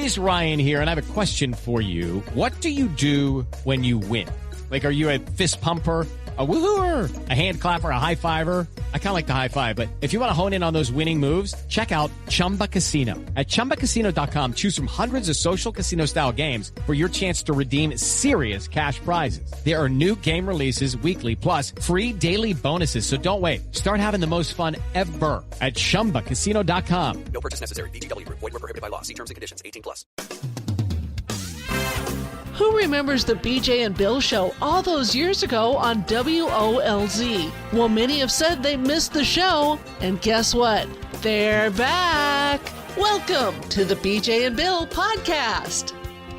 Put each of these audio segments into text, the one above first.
It is Ryan here, and I have a question for you. What do you do when you win? Like, are you a fist pumper, a woohooer, a hand clapper, a high fiver? I kind of like the high five, but if you want to hone in on those winning moves, check out Chumba Casino. At ChumbaCasino.com, choose from hundreds of social casino-style games for your chance to redeem serious cash prizes. There are new game releases weekly, plus free daily bonuses. So don't wait. Start having the most fun ever at ChumbaCasino.com. No purchase necessary. VGW Group. Void where prohibited by law. See terms and conditions. 18+. Who remembers the BJ and Bill Show all those years ago on WOLZ? Well, many have said they missed the show, and guess what? They're back. Welcome to the BJ and Bill podcast.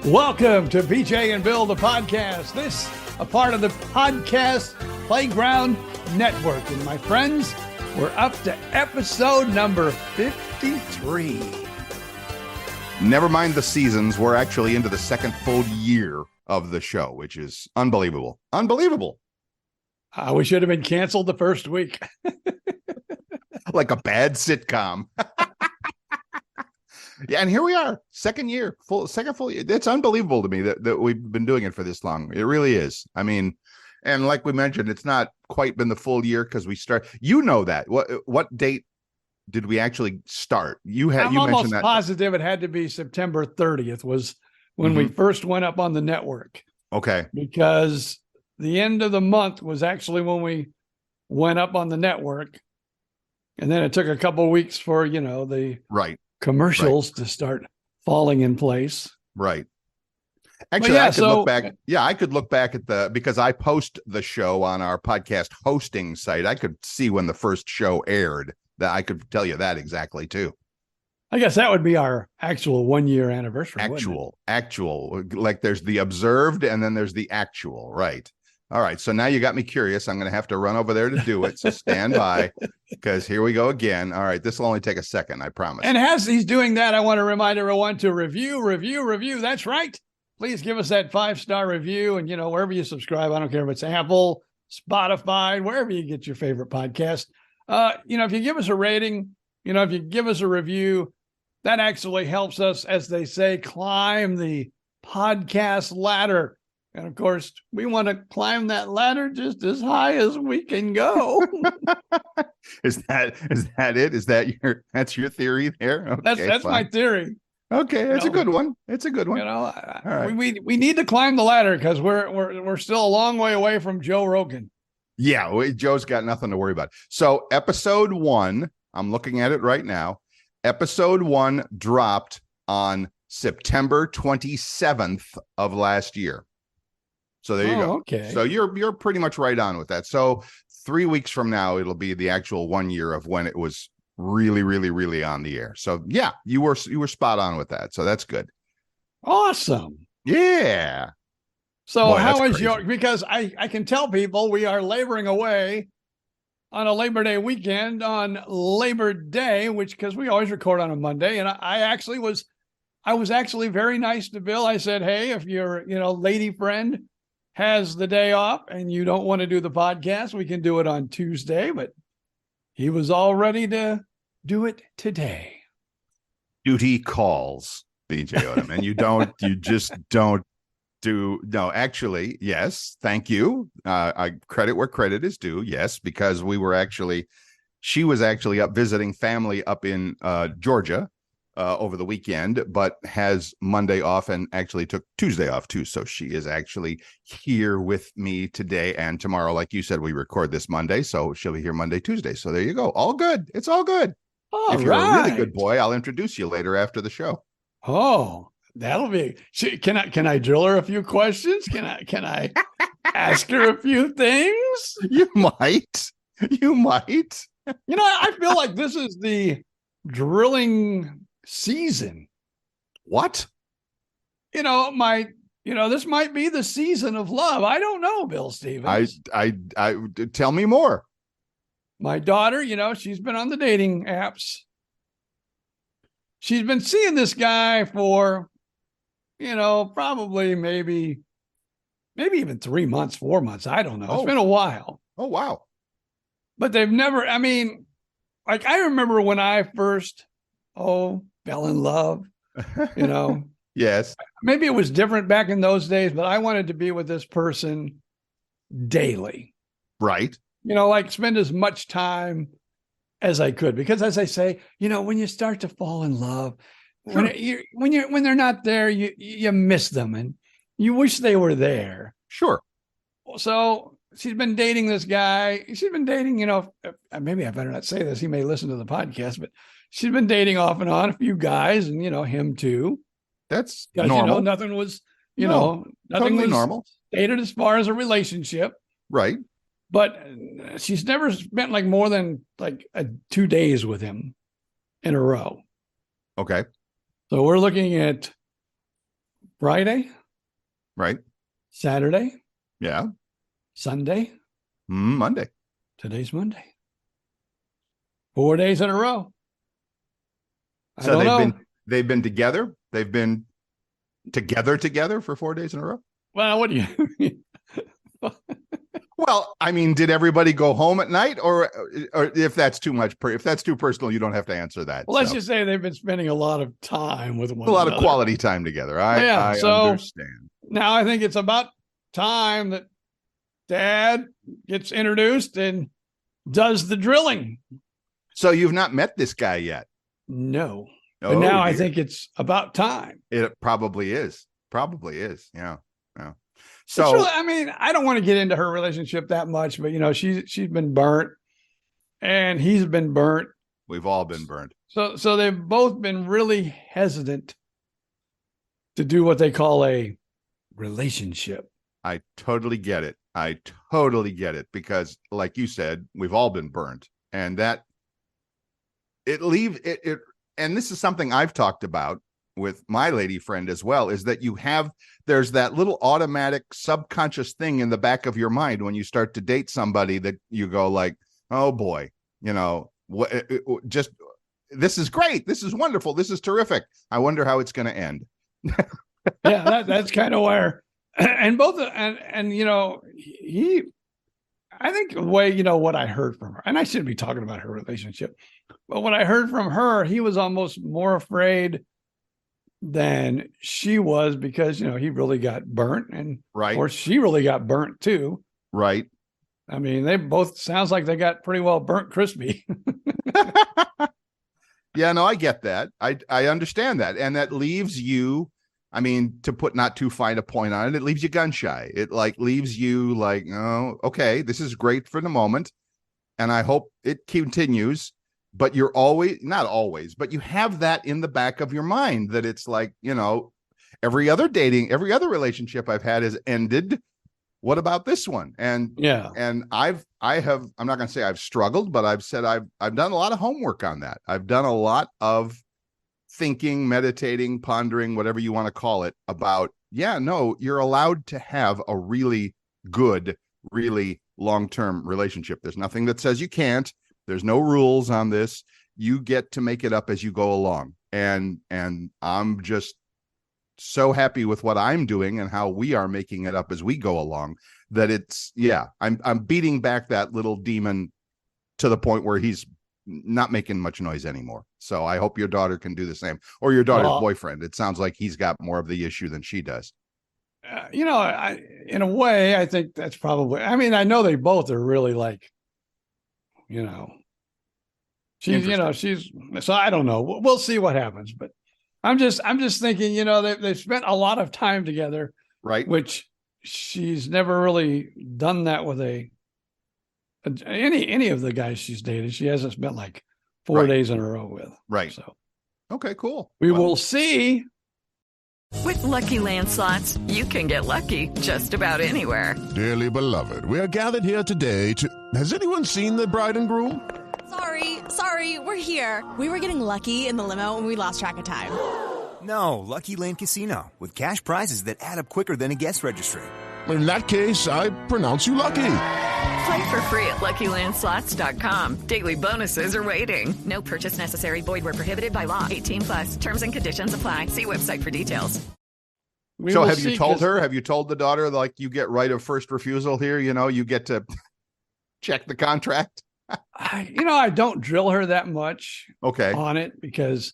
Welcome to BJ and Bill, the podcast. This a part of the Podcast Playground Network. And my friends, we're up to episode number 53. Never mind the seasons. We're actually into the second full year of the show, which is unbelievable. Unbelievable. We should have been canceled the first week. Like a bad sitcom. Yeah, and here we are. Second full year. It's unbelievable to me that we've been doing it for this long. It really is. I mean, and like we mentioned, it's not quite been the full year because we start. You know that. What date did we actually start? I'm almost mentioned that. Positive it had to be September 30th was when we first went up on the network. Okay. Because the end of the month was actually when we went up on the network. And then it took a couple of weeks for, the commercials to start falling in place. Right. Actually, I could look back. Yeah, I could look back at because I post the show on our podcast hosting site. I could see when the first show aired. That I could tell you that exactly too. I guess that would be our actual 1 year anniversary. Actual. Like there's the observed and then there's the actual. Right. All right. So now you got me curious. I'm going to have to run over there to do it. So stand by because here we go again. All right. This will only take a second. I promise. And as he's doing that, I want to remind everyone to review. That's right. Please give us that 5-star review. And, wherever you subscribe, I don't care if it's Apple, Spotify, wherever you get your favorite podcast. If you give us a rating, if you give us a review, that actually helps us, as they say, climb the podcast ladder. And of course, we want to climb that ladder just as high as we can go. Is that it? That's your theory there? Okay, that's my theory. Okay, that's a good one. It's a good one. All right. we need to climb the ladder because we're still a long way away from Joe Rogan. Yeah, Joe's got nothing to worry about. So episode 1, I'm looking at it right now. Episode 1 dropped on September 27th of last year. So there you go. Okay. So you're pretty much right on with that. So 3 weeks from now, it'll be the actual 1 year of when it was really, really, really on the air. So yeah, you were spot on with that. So that's good. Awesome. Yeah. So Boy, how is because I can tell people we are laboring away on a Labor Day weekend on Labor Day, because we always record on a Monday. And I was actually very nice to Bill. I said, hey, if your, lady friend has the day off and you don't want to do the podcast, we can do it on Tuesday, but he was all ready to do it today. Duty calls, BJ Odom, and you just don't. No, actually, yes. Thank you. I credit where credit is due. Yes, because she was actually up visiting family up in Georgia over the weekend, but has Monday off and actually took Tuesday off too. So she is actually here with me today and tomorrow. Like you said, we record this Monday, so she'll be here Monday, Tuesday. So there you go. All good. It's all good. If you're a really good boy, I'll introduce you later after the show. Oh. That'll be. Can I drill her a few questions? Can I ask her a few things? You might. I feel like this is the drilling season. What? This might be the season of love. I don't know, Bill Stevens. I tell me more. My daughter, she's been on the dating apps. She's been seeing this guy for probably maybe even 3 months, 4 months. I don't know. It's been a while. Oh, wow. But they've never, I remember when I first, fell in love, Yes. Maybe it was different back in those days, but I wanted to be with this person daily. Right. Like spend as much time as I could, because as I say, when you start to fall in love, Sure. when they're not there, you miss them and you wish they were there. Sure. So she's been dating this guy. She's been dating, maybe I better not say this. He may listen to the podcast, but she's been dating off and on a few guys, and him too. That's Because normal. nothing was, No, nothing totally was normal. stated as far as a relationship. Right. But she's never spent like more than 2 days with him in a row. Okay. So we're looking at Friday, Right. Saturday, Yeah. Sunday. Monday. Today's Monday. 4 days in a row. I So don't know. they've been together. They've been together for 4 days in a row. Well, what do you mean? Well, I mean, did everybody go home at night, or if that's too much, if that's too personal, you don't have to answer that. Well, let's just say they've been spending a lot of time with one a lot another. of quality time together. I so understand. now I think it's about time that Dad gets introduced and does the drilling. So you've not met this guy yet? No. Oh, But now I dear. think it's about time. It probably is. Probably is. Yeah. Yeah. It's So really, I don't want to get into her relationship that much, but she's been burnt and he's been burnt. we've all been burned. So they've both been really hesitant to do what they call a relationship. I totally get it. I totally get it, because like you said, we've all been burnt, and that and this is something I've talked about with my lady friend as well, is that there's that little automatic subconscious thing in the back of your mind when you start to date somebody that you go like, oh boy, this is great. This is wonderful. This is terrific. I wonder how it's going to end. Yeah, that's kind of where, and both, and he, I think the way, what I heard from her, and I shouldn't be talking about her relationship, but what I heard from her, he was almost more afraid than she was, because, he really got burnt, and Right. or she really got burnt too. Right. I mean, they both sounds like they got pretty well burnt crispy. Yeah, no, I get that. I understand that. And that leaves you, I mean, to put not too fine a point on it, it leaves you gun shy. It leaves you like, oh, okay, this is great for the moment, and I hope it continues. But you're not always, but you have that in the back of your mind that it's like, every other relationship I've had has ended. What about this one? And Yeah. and I'm not going to say I've struggled, but I've said I've done a lot of homework on that. I've done a lot of thinking, meditating, pondering, whatever you want to call it, about, you're allowed to have a really good, really long-term relationship. There's nothing that says you can't. There's no rules on this. You get to make it up as you go along. And I'm just so happy with what I'm doing and how we are making it up as we go along, that I'm beating back that little demon to the point where he's not making much noise anymore. So I hope your daughter can do the same, or your daughter's boyfriend. It sounds like he's got more of the issue than she does. In a way, I think that's probably, I know they both are really like, she's, so I don't know. We'll see what happens, but I'm just thinking, they've spent a lot of time together, right? Which she's never really done that with any of the guys she's dated. She hasn't spent like 4 days in a row with. Right. So, okay, cool. We will see. With Lucky Land Slots, you can get lucky just about anywhere. Dearly beloved, we are gathered here today to... Has anyone seen the bride and groom? Sorry, we're here. We were getting lucky in the limo and we lost track of time. No, Lucky Land Casino, with cash prizes that add up quicker than a guest registry. In that case, I pronounce you lucky. Play for free at LuckyLandSlots.com. Daily bonuses are waiting. No purchase necessary. Void where prohibited by law. 18+. Terms and conditions apply. See website for details. So have you told her? Have you told the daughter, like, you get right of first refusal here? You get to check the contract. I don't drill her that much Okay. on it, because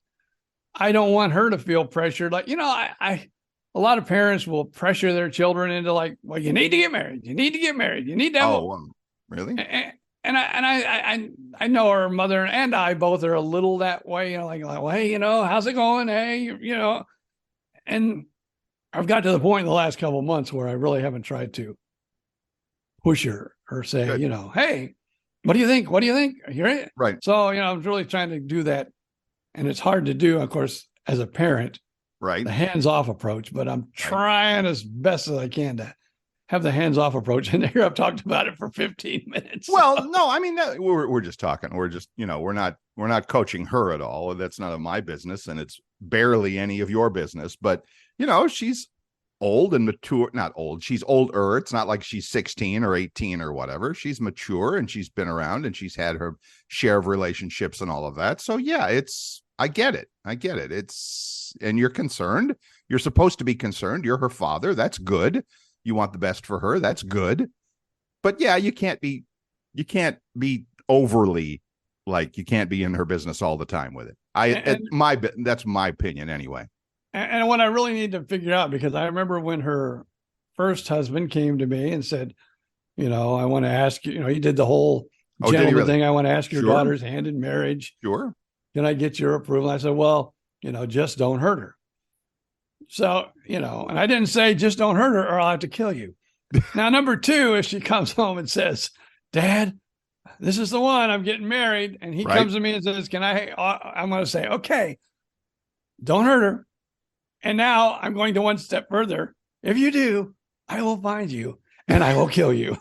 I don't want her to feel pressured. Like, a lot of parents will pressure their children into like, well, you need to get married. You need to get married. You need to have really? And I know her mother and I both are a little that way, like, well, hey, how's it going? Hey, and I've got to the point in the last couple of months where I really haven't tried to push her or say, Good. hey, what do you think? What do you think? You're right. Right. So, I'm really trying to do that. And it's hard to do, of course, as a parent, right? The hands-off approach, but I'm trying as best as I can to have the hands-off approach. And here I've talked about it for 15 minutes. Well, no, I mean, we're just talking. We're just, we're not coaching her at all. That's none of my business. And it's barely any of your business, but she's old and mature, not old. She's older. It's not like she's 16 or 18 or whatever. She's mature and she's been around and she's had her share of relationships and all of that. So yeah, I get it. And you're concerned. You're supposed to be concerned. You're her father. That's good. You want the best for her. That's good. But yeah, you can't be overly like, you can't be in her business all the time with it. That's my opinion anyway. And what I really need to figure out, because I remember when her first husband came to me and said, I want to ask you, he did the whole gentleman thing. I want to ask your daughter's hand in marriage. Sure. Can I get your approval? I said, well, just don't hurt her. So, and I didn't say just don't hurt her or I'll have to kill you. Now, number two, if she comes home and says, Dad, this is the one, I'm getting married. And he comes to me and says, I'm going to say, okay, don't hurt her. And now I'm going to one step further. If you do, I will find you and I will kill you.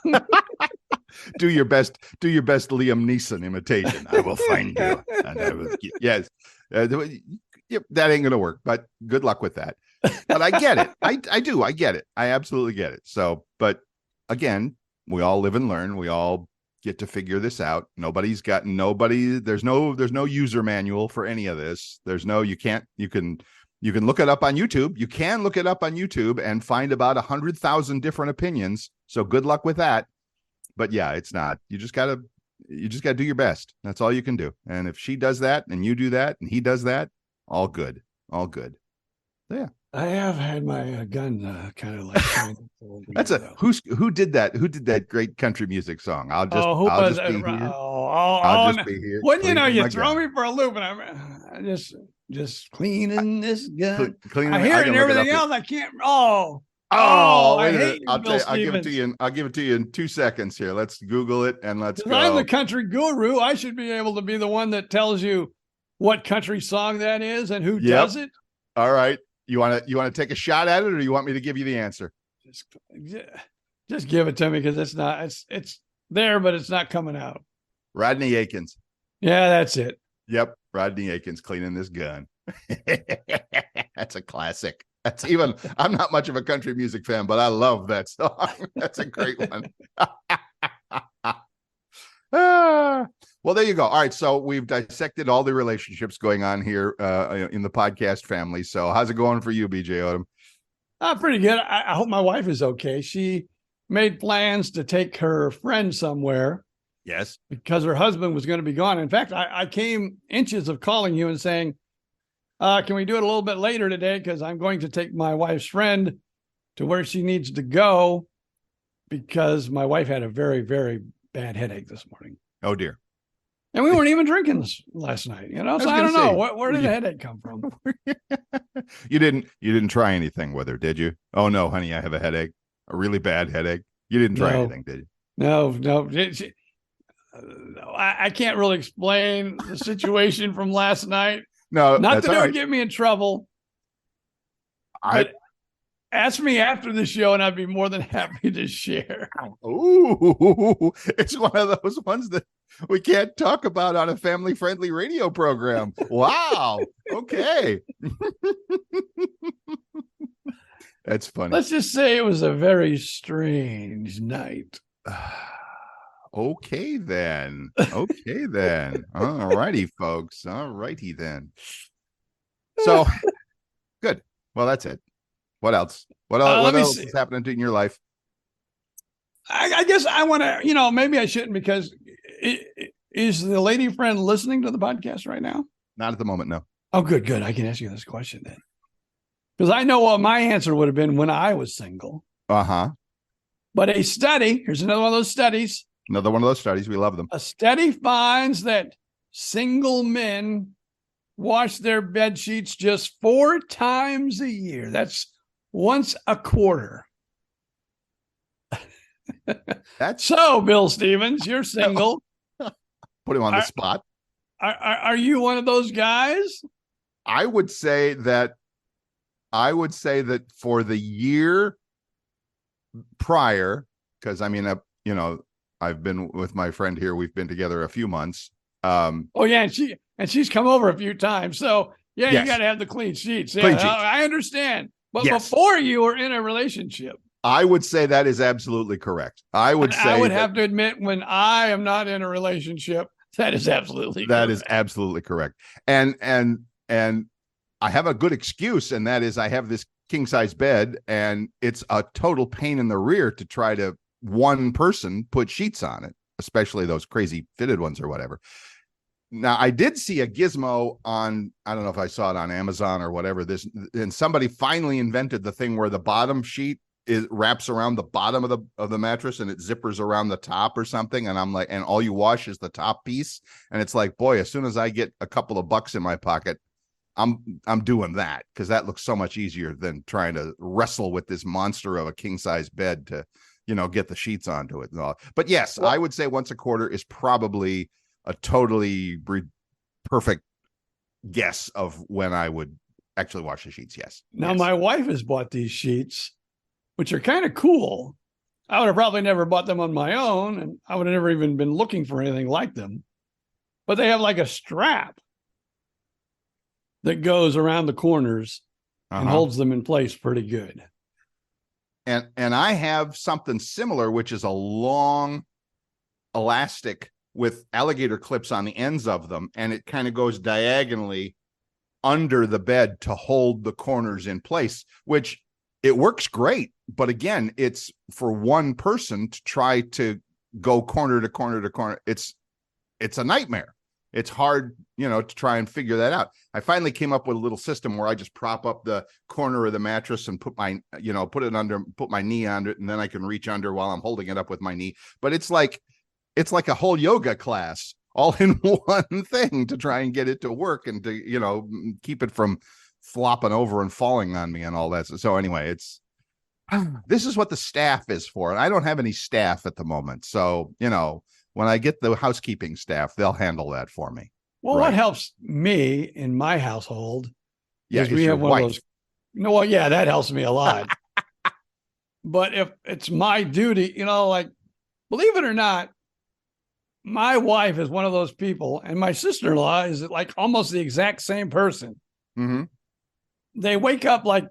Do your best Liam Neeson imitation. I will find you. And I will, yes. That ain't going to work, but good luck with that. But I get it. I do. I get it. I absolutely get it. So, but again, we all live and learn. We all get to figure this out. There's no user manual for any of this. You can look it up on YouTube. You can look it up on YouTube and find about 100,000 different opinions. So good luck with that. But yeah, it's not. You just gotta do your best. That's all you can do. And if she does that and you do that and he does that, all good. So, yeah. I have had my gun kind of like. Who did that? Who did that great country music song? I'll just be here. When you throw me for a loop, and I'm just cleaning this gun. I hear it and everything else. I can't. I hate I'll give it to you. I'll give it to you in 2 seconds here. Let's Google it and let's go. I'm the country guru. I should be able to be the one that tells you what country song that is and who does it. All right. You want to take a shot at it, or you want me to give you the answer? Just give it to me, because it's there, but it's not coming out. Rodney Akins. Yeah, that's it. Yep. Rodney Akins, Cleaning This Gun. That's a classic. I'm not much of a country music fan, but I love that song. That's a great one. Well, there you go. All right. So we've dissected all the relationships going on here in the podcast family. So how's it going for you, BJ Odom? Pretty good. I hope my wife is okay. She made plans to take her friend somewhere. Yes. Because her husband was going to be gone. In fact, I came inches of calling you and saying, can we do it a little bit later today? Because I'm going to take my wife's friend to where she needs to go, because my wife had a very, very bad headache this morning. Oh, dear. And we weren't even drinking this last night, so I don't know. Where did the headache come from? You didn't try anything with her, did you? Oh, no, honey, I have a headache, a really bad headache. You didn't try anything, did you? No. I can't really explain the situation from last night. No, not that it would get me in trouble. But ask me after the show, and I'd be more than happy to share. Ooh, it's one of those ones that we can't talk about on a family-friendly radio program. Wow. Okay. That's funny. Let's just say it was a very strange night. Okay, then. All righty, folks. All righty, then. So, good. Well, that's it. What else? What else is happening in your life? I guess I want to, maybe I shouldn't, because is the lady friend listening to the podcast right now? Not at the moment, no. Oh, good. I can ask you this question then. Because I know what my answer would have been when I was single. Uh-huh. But a study, here's another one of those studies. Another one of those studies. We love them. A study finds that single men wash their bed sheets just 4 times a year. That's once a quarter. That's so, Bill Stevens, you're single. Put him on the spot. Are you one of those guys? I would say that for the year prior, because I mean, I've been with my friend here. We've been together a few months. Oh yeah, and she's come over a few times. So yeah, yes. You got to have the clean sheets. Yeah, clean sheets. I understand. But yes. before you were in a relationship, I would say that is absolutely correct. I would have to admit, when I am not in a relationship, that is absolutely correct. And I have a good excuse, and that is I have this king size bed, and it's a total pain in the rear to try to one person put sheets on it, especially those crazy fitted ones or whatever. Now, I did see a gizmo on, I don't know if I saw it on Amazon or whatever, and somebody finally invented the thing where the bottom sheet wraps around the bottom of the mattress and it zippers around the top or something. And I'm like, and all you wash is the top piece. And it's like, boy, as soon as I get a couple of bucks in my pocket, I'm doing that, because that looks so much easier than trying to wrestle with this monster of a king size bed to, get the sheets onto it and all. But yes, I would say once a quarter is probably a totally perfect guess of when I would actually wash the sheets. Yes. Now, my wife has bought these sheets, which are kind of cool. I would have probably never bought them on my own, and I would have never even been looking for anything like them. But they have like a strap that goes around the corners and holds them in place pretty good. And I have something similar, which is a long elastic with alligator clips on the ends of them, and it kind of goes diagonally under the bed to hold the corners in place, which it works great. But again, it's for one person to try to go corner to corner to corner. It's a nightmare. It's hard, to try and figure that out. I finally came up with a little system where I just prop up the corner of the mattress and put my knee under it, and then I can reach under while I'm holding it up with my knee. But it's like a whole yoga class all in one thing to try and get it to work and to, keep it from flopping over and falling on me and all that. So anyway, this is what the staff is for. And I don't have any staff at the moment. So, when I get the housekeeping staff, they'll handle that for me. Well, what helps me in my household is we have one wife. of those. That helps me a lot. But if it's my duty, believe it or not, my wife is one of those people, and my sister-in-law is like almost the exact same person. Mm-hmm. They wake up like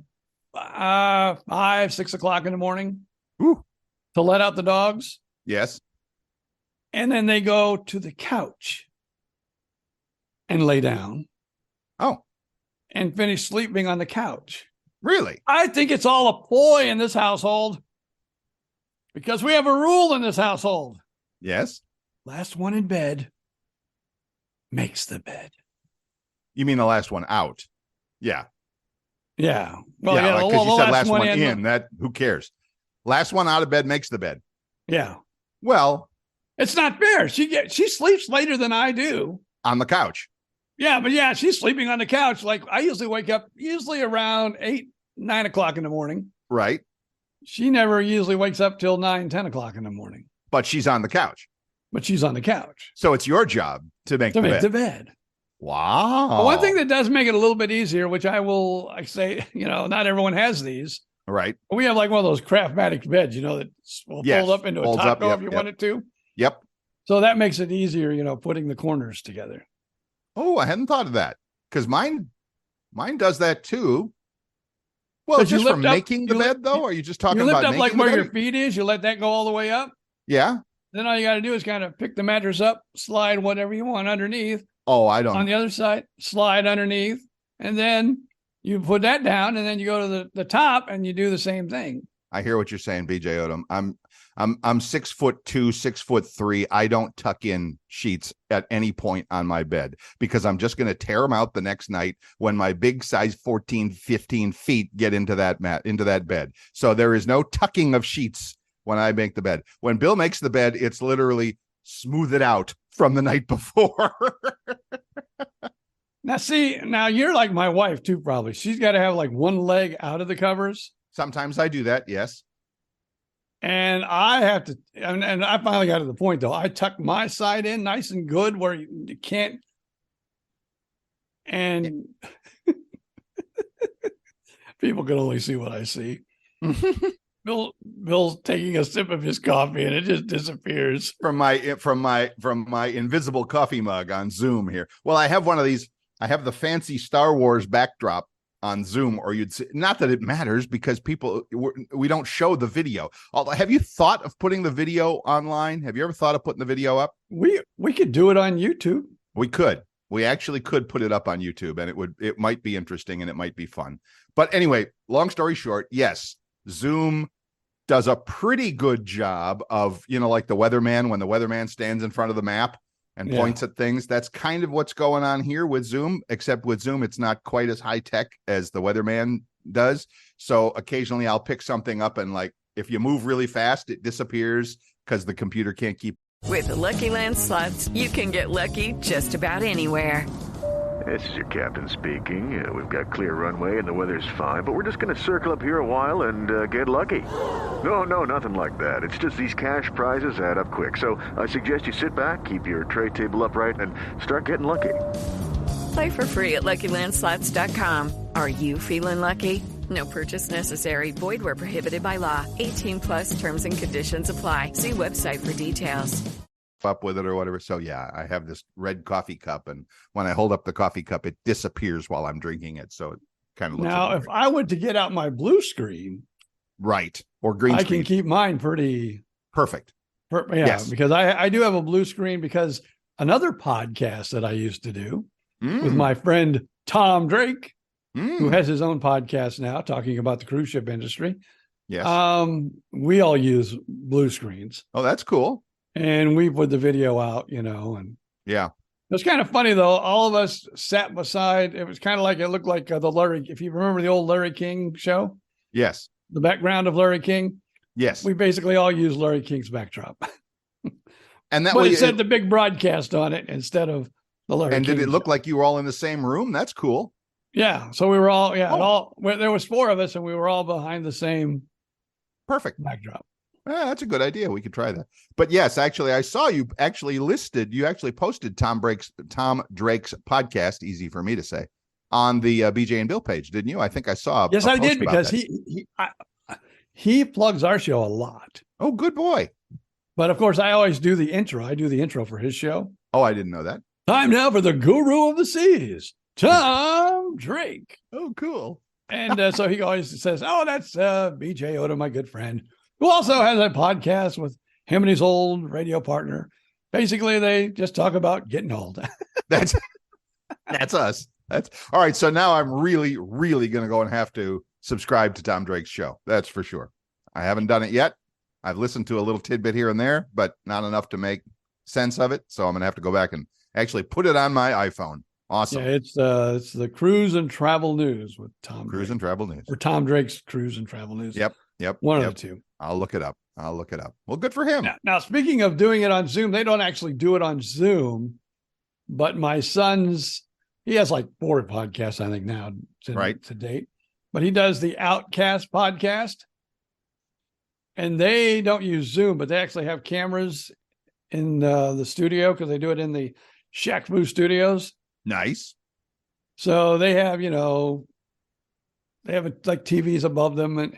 5, 6 o'clock in the morning to let out the dogs. Yes. And then they go to the couch and lay down. Oh. And finish sleeping on the couch. Really? I think it's all a ploy in this household, because we have a rule in this household. Yes. Last one in bed makes the bed. You mean the last one out? Yeah. Yeah. Well, because you said last one in. That, who cares? Last one out of bed makes the bed. Yeah. Well, it's not fair. She sleeps later than I do. On the couch. Yeah, but she's sleeping on the couch. Like, I usually wake up around 8, 9 o'clock in the morning. Right. She never usually wakes up till 9, 10 o'clock in the morning. But she's on the couch. So it's your job to make the bed. Wow. But one thing that does make it a little bit easier, which I say, not everyone has these. Right. We have like one of those Craftmatic beds, that will fold up into a top if you want it to. Yep. So that makes it easier, putting the corners together. Oh, I hadn't thought of that, because mine does that too. Well, just for making the bed, though? Or are you just talking about making the bed? You lift up like where your feet feet is. You let that go all the way up. Yeah. Then all you got to do is kind of pick the mattress up, slide whatever you want underneath. Oh, I don't. On the other side, slide underneath, and then you put that down, and then you go to the top and you do the same thing. I hear what you're saying, BJ Odom. I'm 6'2", 6'3". I don't tuck in sheets at any point on my bed because I'm just going to tear them out the next night when my big size 14, 15 feet get into that bed. So there is no tucking of sheets when I make the bed. When Bill makes the bed, it's literally smooth it out from the night before. Now you're like my wife too, probably. She's got to have like one leg out of the covers. Sometimes I do that, yes. And I have to, and I finally got to the point though. I tuck my side in nice and good where you can't. And people can only see what I see. Bill's taking a sip of his coffee and it just disappears from my invisible coffee mug on Zoom here. Well, I have one of these. I have the fancy Star Wars backdrop on Zoom, or you'd see, not that it matters because we don't show the video. Have you thought of putting the video online? Have you ever thought of putting the video up? We could do it on YouTube. We actually could put it up on YouTube, and it might be interesting and it might be fun. But anyway, long story short, yes, Zoom does a pretty good job of, like the weatherman, when the weatherman stands in front of the map and points at things. That's kind of what's going on here with Zoom, except with Zoom, it's not quite as high tech as the weatherman does. So occasionally I'll pick something up and if you move really fast, it disappears because the computer can't keep. With the Lucky Land Slots, you can get lucky just about anywhere. This is your captain speaking. We've got clear runway and the weather's fine, but we're just going to circle up here a while and get lucky. No, nothing like that. It's just these cash prizes add up quick. So I suggest you sit back, keep your tray table upright, and start getting lucky. Play for free at LuckyLandSlots.com. Are you feeling lucky? No purchase necessary. Void where prohibited by law. 18+ terms and conditions apply. See website for details. Up with it or whatever. So yeah, I have this red coffee cup, and when I hold up the coffee cup, it disappears while I'm drinking it. So it kind of looks now. If I went to get out my blue screen, right, or green I screen, can keep mine pretty perfect. Yes, because I do have a blue screen because another podcast that I used to do with my friend Tom Drake, who has his own podcast now talking about the cruise ship industry. Yes, we all use blue screens. Oh, that's cool. And we put the video out, and yeah, it was kind of funny though. All of us sat beside. It was kind of like it looked like the Larry. If you remember the old Larry King show, yes, the background of Larry King, yes, we basically all used Larry King's backdrop, and that but way it said the big broadcast on it instead of the Larry. And King did it look show. like you were all in the same room? That's cool. Yeah, so we were all there was 4 of us, and we were all behind the same perfect backdrop. That's a good idea. We could try that. But yes, actually, I saw you actually posted Tom Drake's podcast, easy for me to say, on the BJ and Bill page, didn't you? I think I saw. Yes, I did, because he plugs our show a lot. Oh, good boy. But of course, I always do the intro. I do the intro for his show. Oh, I didn't know that. Time now for the guru of the seas, Tom Drake. Oh, cool. And so he always says, "Oh, that's BJ Odom, my good friend, who also has a podcast with him and his old radio partner. Basically, they just talk about getting old." That's us. That's all right. So now I'm really, really going to go and have to subscribe to Tom Drake's show. That's for sure. I haven't done it yet. I've listened to a little tidbit here and there, but not enough to make sense of it. So I'm going to have to go back and actually put it on my iPhone. Awesome. Yeah, it's the Cruise and Travel News with Tom Cruise Drake. and Travel News. Or Tom Drake's Cruise and Travel News. Yep. One of the two. I'll look it up. Well, good for him. Now, speaking of doing it on Zoom, they don't actually do it on Zoom, but my son's, he has like 4 podcasts, I think now to date, but he does the Outcast podcast, and they don't use Zoom, but they actually have cameras in the studio because they do it in the Shaq Fu Studios. Nice. So they have, like TVs above them, and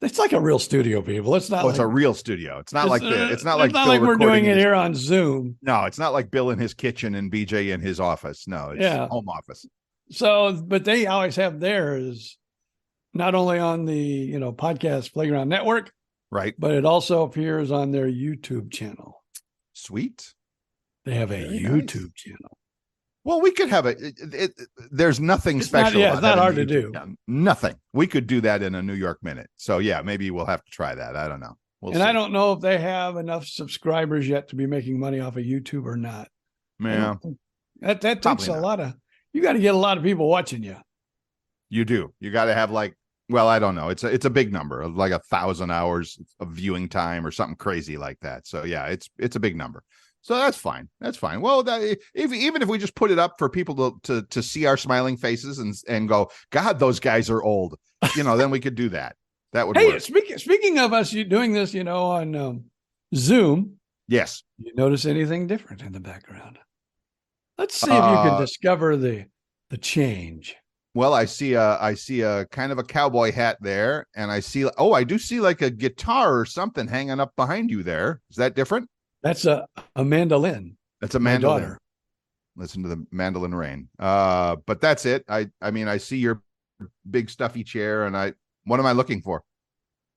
it's like a real studio, people. It's not. It's a real studio. It's not like it's not like we're doing it here on Zoom. No, it's not like Bill in his kitchen and BJ in his office. No, it's home office. So, but they always have theirs, not only on the Podcast Playground Network, right, but it also appears on their YouTube channel. Sweet. They have a YouTube channel. Well, we could have there's nothing special. It's not hard to do. Nothing. We could do that in a New York minute. So yeah, maybe we'll have to try that. I don't know. We'll see. I don't know if they have enough subscribers yet to be making money off of YouTube or not. Yeah. That takes a lot of, you got to get a lot of people watching you. You do. You got to have I don't know. It's a big number, like 1,000 hours of viewing time or something crazy like that. So yeah, it's a big number. So that's fine. That's fine. Well, even if we just put it up for people to see our smiling faces and go, God, those guys are old, then we could do that. That would work. Speaking of us doing this, on Zoom. Yes. You notice anything different in the background? Let's see if you can discover the change. Well, I see a kind of a cowboy hat there, and I do see like a guitar or something hanging up behind you there. Is that different? That's a mandolin. That's a mandolin. Daughter. Listen to the mandolin rain. But that's it. I mean, I see your big stuffy chair, and what am I looking for?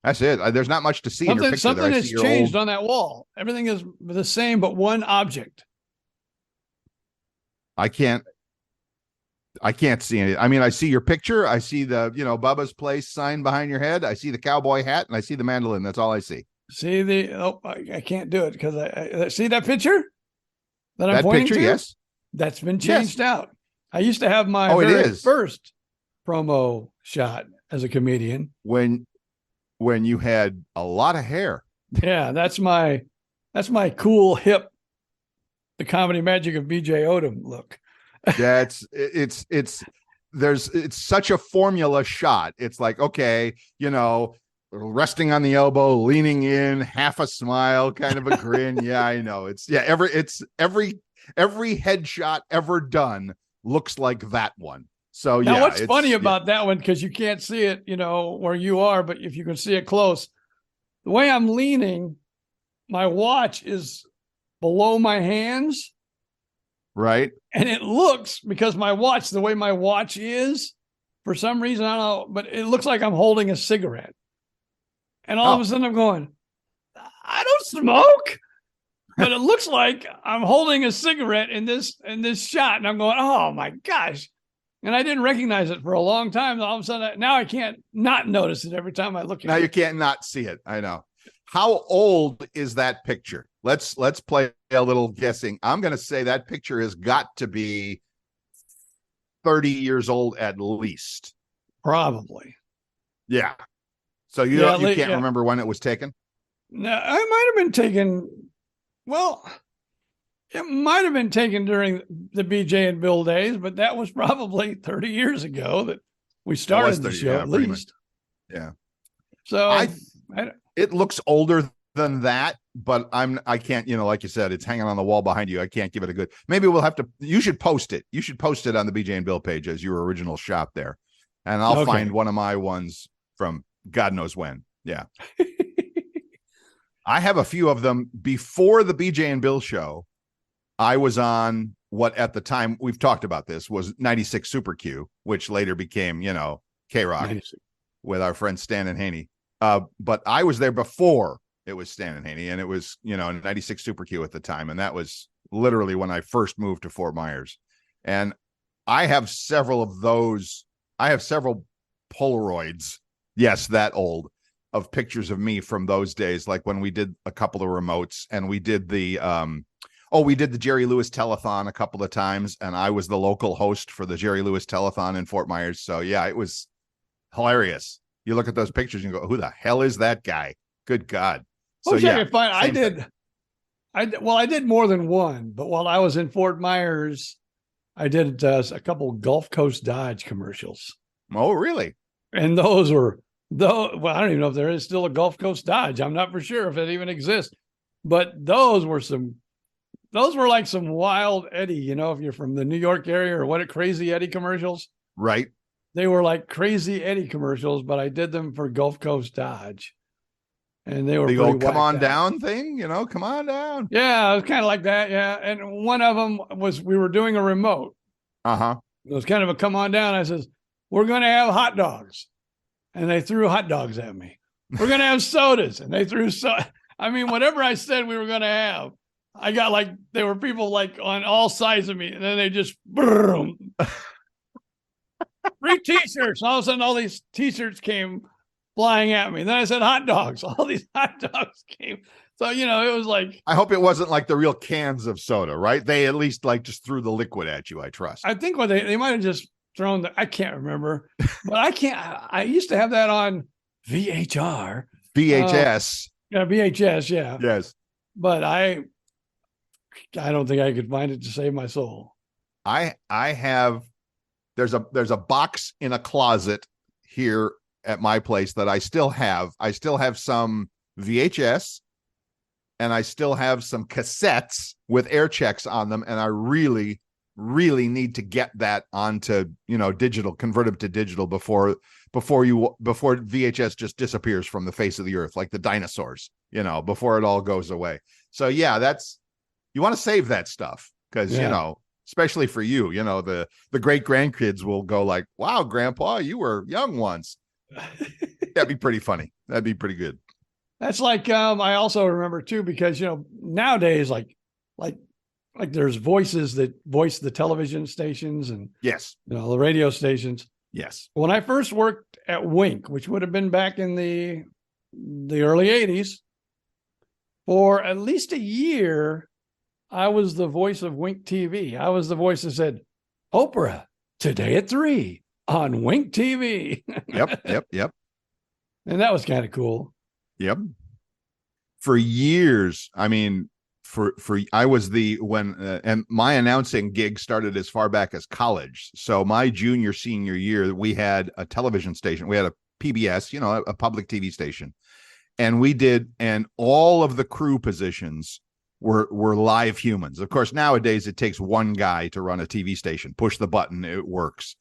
That's it. There's not much to see in your picture. Something has changed on that wall. Everything is the same, but one object. I can't see any. I mean, I see your picture. I see the, Bubba's Place sign behind your head. I see the cowboy hat, and I see the mandolin. That's all I see. See I can't do it because I see that picture that I'm pointing to. Yes, that's been changed out. I used to have my first promo shot as a comedian when you had a lot of hair. Yeah, that's my cool hip, the comedy magic of BJ Odom look. It's such a formula shot. It's like, okay, resting on the elbow, leaning in, half a smile, kind of a grin. Yeah, I know. Every headshot ever done looks like that one. So now what's funny about that one, because you can't see it, where you are, but if you can see it close, the way I'm leaning, my watch is below my hands. Right. And it looks, because the way my watch is, for some reason, I don't know, but it looks like I'm holding a cigarette. And all of a sudden I'm going, I don't smoke, but it looks like I'm holding a cigarette in this shot. And I'm going, oh my gosh. And I didn't recognize it for a long time. All of a sudden, now I can't not notice it every time I look at it. Now you can't not see it. I know. How old is that picture? Let's play a little guessing. I'm going to say that picture has got to be 30 years old at least. Probably. Yeah. So you can't remember when it was taken? No, it might have been taken. Well, it might have been taken during the BJ and Bill days, but that was probably 30 years ago that we started the show, at least. Yeah. So it looks older than that, but I can't, like you said, it's hanging on the wall behind you. I can't give it a good, maybe you should post it. You should post it on the BJ and Bill page as your original shot there. And I'll find one of my ones from God knows when. Yeah. I have a few of them before the BJ and Bill show. I was on what at the time, we've talked about this, was 96 Super Q, which later became, K-Rock with our friend Stan and Haney. But I was there before it was Stan and Haney, and it was, 96 Super Q at the time. And that was literally when I first moved to Fort Myers. And I have several of those. I have several Polaroids. Yes, that old, of pictures of me from those days. Like when we did a couple of remotes, and we did the, we did the Jerry Lewis telethon a couple of times. And I was the local host for the Jerry Lewis telethon in Fort Myers. So yeah, it was hilarious. You look at those pictures and go, who the hell is that guy? Good God. So yeah, I did more than one, but while I was in Fort Myers, I did a couple Gulf Coast Dodge commercials. Oh, really? And those were, I don't even know if there is still a Gulf Coast Dodge. I'm not for sure if it even exists, but those were like some Wild Eddie, if you're from the New York area, or what, Crazy Eddie commercials. Right. They were like Crazy Eddie commercials, but I did them for Gulf Coast Dodge. And they were the old come on down thing, come on down. Yeah, it was kind of like that. Yeah. And one of them was, we were doing a remote. Uh-huh. It was kind of a come on down. I says, we're going to have hot dogs. And they threw hot dogs at me. We're going to have sodas. And they threw whatever I said we were going to have. I got like, there were people like on all sides of me, and then they just boom. Free t-shirts. All of a sudden, all these t-shirts came flying at me. Then I said hot dogs. All these hot dogs came. So, it was like, I hope it wasn't like the real cans of soda, right? They at least like just threw the liquid at you, I trust. I think what they might have just thrown I can't remember, but I used to have that on VHR. VHS. Yeah, VHS. Yeah. Yes. But I don't think I could find it to save my soul. I have, there's a box in a closet here at my place that I still have. I still have some VHS, and I still have some cassettes with air checks on them. And I really, really need to get that onto, digital, convert them to digital before VHS just disappears from the face of the earth, like the dinosaurs, before it all goes away. So yeah, you want to save that stuff because, especially for you, the great grandkids will go like, wow, grandpa, you were young once. That'd be pretty funny. That'd be pretty good. That's like, I also remember too, because, nowadays, like there's voices that voice the television stations and yes, the radio stations. Yes. When I first worked at Wink, which would have been back in the early 80s, for at least a year, I was the voice of Wink TV. I was the voice that said, Oprah, today at 3 on Wink TV. Yep. And that was kind of cool. Yep. For years, I mean, I was and my announcing gig started as far back as college. So my junior, senior year, we had a television station. We had a PBS, a public TV station. And all of the crew positions were live humans. Of course, nowadays it takes one guy to run a TV station. Push the button, it works.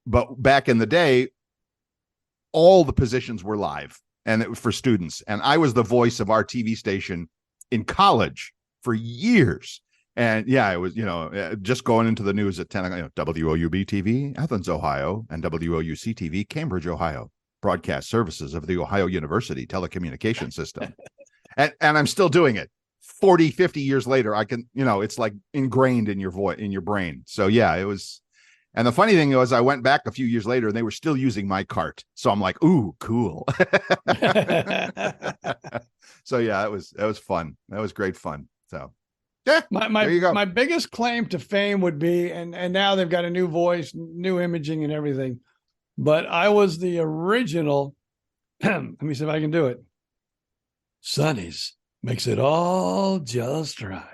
But back in the day, all the positions were live, and it was for students. And I was the voice of our TV station in college for years. And yeah, it was, just going into the news at 10, WOUB TV, Athens, Ohio, and WOUC TV, Cambridge, Ohio, broadcast services of the Ohio University telecommunication system. and I'm still doing it. 40, 50 years later, I can, it's like ingrained in your voice, in your brain. So yeah, it was. And the funny thing was, I went back a few years later and they were still using my cart. So I'm like, ooh, cool. So yeah, that was fun. That was great fun. So yeah, there you go. My biggest claim to fame would be, and now they've got a new voice, new imaging and everything, but I was the original. Let me see if I can do it. Sonny's makes it all just right.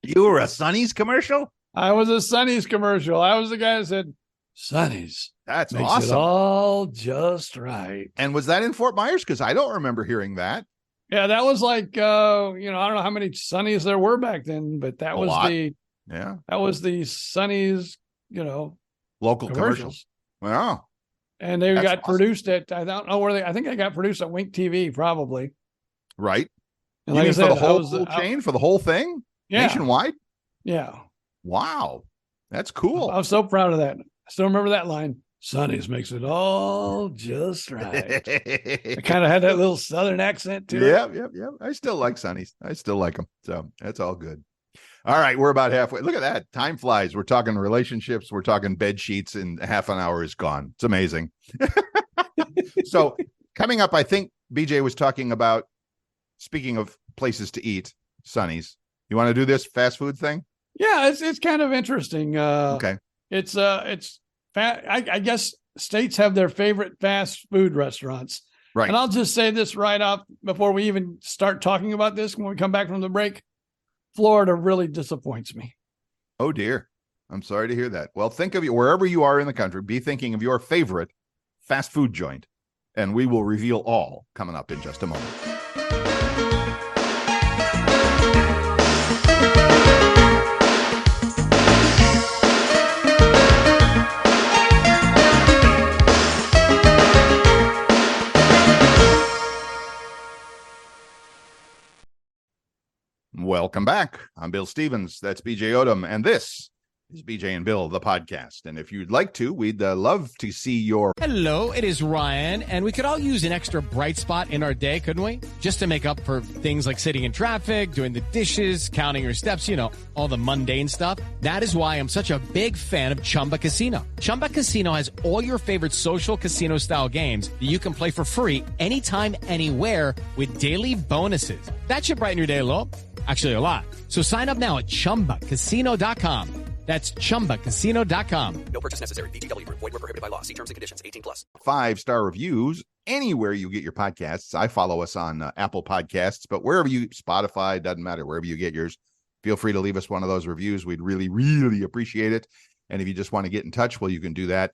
You were a Sonny's commercial? I was a Sonny's commercial. I was the guy that said, Sonny's. That's makes awesome. It all just right. And was that in Fort Myers? Because I don't remember hearing that. Yeah, that was like, I don't know how many Sonny's there were back then, but that was the Sonny's, local commercials. Wow. And they got produced at, I don't know where I think they got produced at Wink TV, probably. Right. And you like mean I said, for the whole chain, for the whole thing? Yeah. Nationwide? Yeah. Wow. That's cool. I was so proud of that. I still remember that line. Sonny's makes it all just right. I kind of had that little Southern accent too. Yeah. I still like Sonny's. I still like them. So that's all good. All right. We're about halfway. Look at that. Time flies. We're talking relationships. We're talking bed sheets, and half an hour is gone. It's amazing. So coming up, I think BJ was talking about, speaking of places to eat, Sonny's. You want to do this fast food thing? Yeah, it's kind of interesting. Okay. It's I guess states have their favorite fast food restaurants. Right. And I'll just say this right off before we even start talking about this when we come back from the break. Florida really disappoints me. Oh dear. I'm sorry to hear that. Well, think of you wherever you are in the country, be thinking of your favorite fast food joint, and we will reveal all coming up in just a moment. Welcome back. I'm Bill Stevens. That's BJ Odom. And this is BJ and Bill, the podcast. And if you'd like to, we'd love to see your... Hello, it is Ryan, and we could all use an extra bright spot in our day, couldn't we? Just to make up for things like sitting in traffic, doing the dishes, counting your steps, all the mundane stuff. That is why I'm such a big fan of Chumba Casino. Chumba Casino has all your favorite social casino-style games that you can play for free anytime, anywhere with daily bonuses. That should brighten your day a little. Actually, a lot. So sign up now at ChumbaCasino.com. That's ChumbaCasino.com. No purchase necessary. VGW Group. Void where prohibited by law. See terms and conditions. 18+. 5-star reviews anywhere you get your podcasts. I follow us on Apple Podcasts, but wherever you, Spotify, doesn't matter, wherever you get yours, feel free to leave us one of those reviews. We'd really, really appreciate it. And if you just want to get in touch, well, you can do that.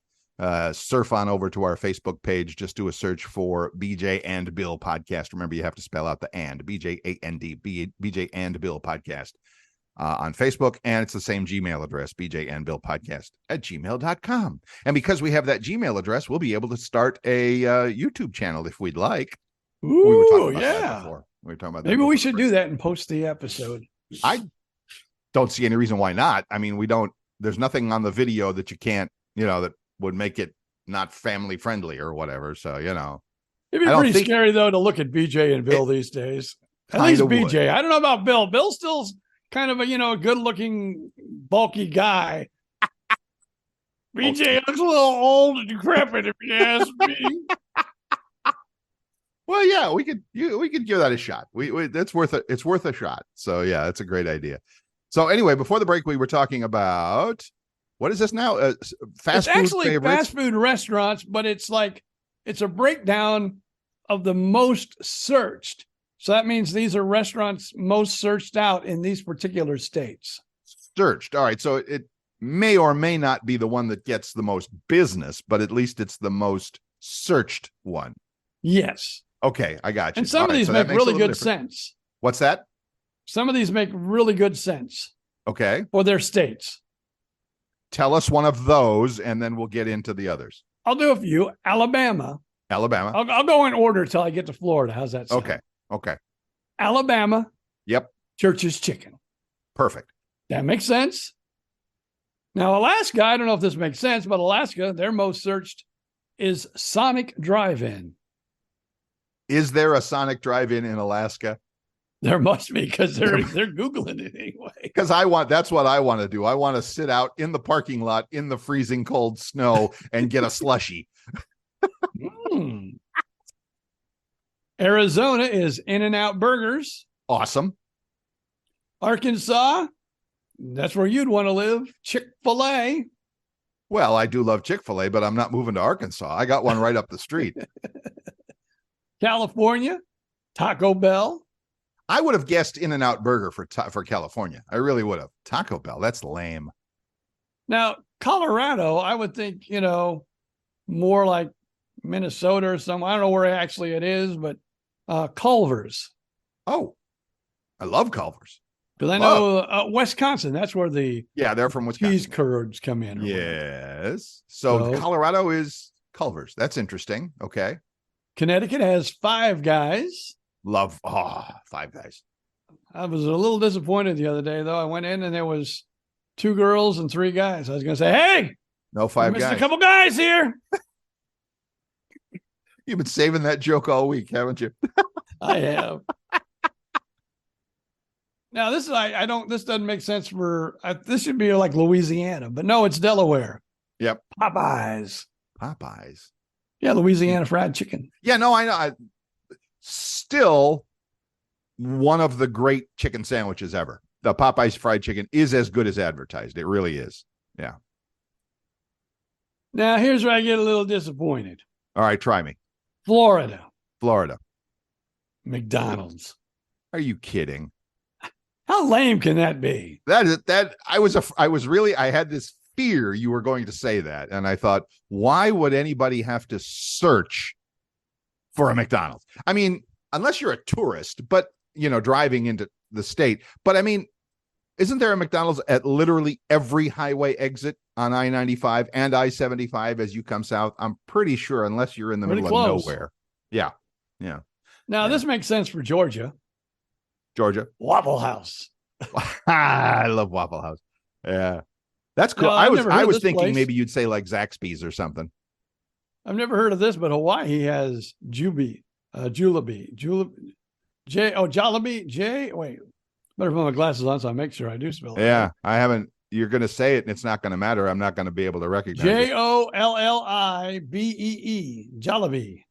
Surf on over to our Facebook page. Just do a search for BJ and Bill podcast. Remember, you have to spell out the and, BJ and Bill podcast. On Facebook, and it's the same Gmail address, bjandbillpodcast@gmail.com. And because we have that Gmail address, we'll be able to start a YouTube channel if we'd like. Ooh, we were talking about yeah. that before. We were talking about that Maybe we before. should do that and post the episode. I don't see any reason why not. I mean, there's nothing on the video that you can't, that would make it not family friendly or whatever. So, It'd be pretty scary, though, to look at BJ and Bill these days. At least BJ. I don't know about Bill. Bill's still kind of a good-looking, bulky guy. BJ looks a little old and decrepit, if you ask me. Well, yeah, we could give that a shot. It's worth a shot. So yeah, that's a great idea. So anyway, before the break, we were talking about what is this now? Fast food actually favorites? Fast food restaurants, but it's a breakdown of the most searched. So that means these are restaurants most searched out in these particular states. Searched. All right. So it may or may not be the one that gets the most business, but at least it's the most searched one. Yes. Okay. I got you. And some of these make really good sense. What's that? Some of these make really good sense. Okay. For their states. Tell us one of those, and then we'll get into the others. I'll do a few. Alabama. I'll go in order till I get to Florida. How's that sound? Okay. Alabama. Yep. Church's Chicken. Perfect. That makes sense. Now, Alaska, I don't know if this makes sense, but Alaska, their most searched is Sonic Drive-In. Is there a Sonic Drive-In in Alaska? There must be, because they're Googling it anyway. Because that's what I want to do. I want to sit out in the parking lot in the freezing cold snow and get a slushie. Arizona is In-N-Out Burgers. Awesome. Arkansas, that's where you'd want to live. Chick-fil-A. Well, I do love Chick-fil-A, but I'm not moving to Arkansas. I got one right up the street. California, Taco Bell. I would have guessed In-N-Out Burger for California. I really would have. Taco Bell, that's lame. Now, Colorado, I would think, more like Minnesota or somewhere. I don't know where actually it is, but Culver's. Oh, I love Culver's. Because I know Wisconsin, that's where they're from Wisconsin. Cheese curds come in. Yes. So Colorado is Culver's. That's interesting. Okay. Connecticut has Five Guys. Love Five Guys. I was a little disappointed the other day, though. I went in and there was 2 girls and 3 guys. I was going to say, hey, no Five Guys. A couple guys here. You've been saving that joke all week, haven't you? I have. Now, this doesn't make sense this should be like Louisiana, but no, it's Delaware. Yep. Popeyes. Yeah, Louisiana fried chicken. Yeah, no, I know. Still one of the great chicken sandwiches ever. The Popeyes fried chicken is as good as advertised. It really is. Yeah. Now, here's where I get a little disappointed. All right, try me. Florida. McDonald's. Are you kidding? How lame can that be? I had this fear you were going to say that. And I thought, why would anybody have to search for a McDonald's? I mean, unless you're a tourist, but driving into the state. But I mean, isn't there a McDonald's at literally every highway exit on I-95 and I-75 as you come south? I'm pretty sure, unless you're in the middle of nowhere. Yeah. Now, this makes sense for Georgia. Waffle House. I love Waffle House. Yeah. That's cool. No, I I've never heard of was this thinking place. maybe you'd say like Zaxby's or something. I've never heard of this, but Hawaii has Jollibee. Wait, better put my glasses on so I make sure I do spell it. Yeah, right. I haven't. You're going to say it, and it's not going to matter. I'm not going to be able to recognize it. Jollibee. Jollibee.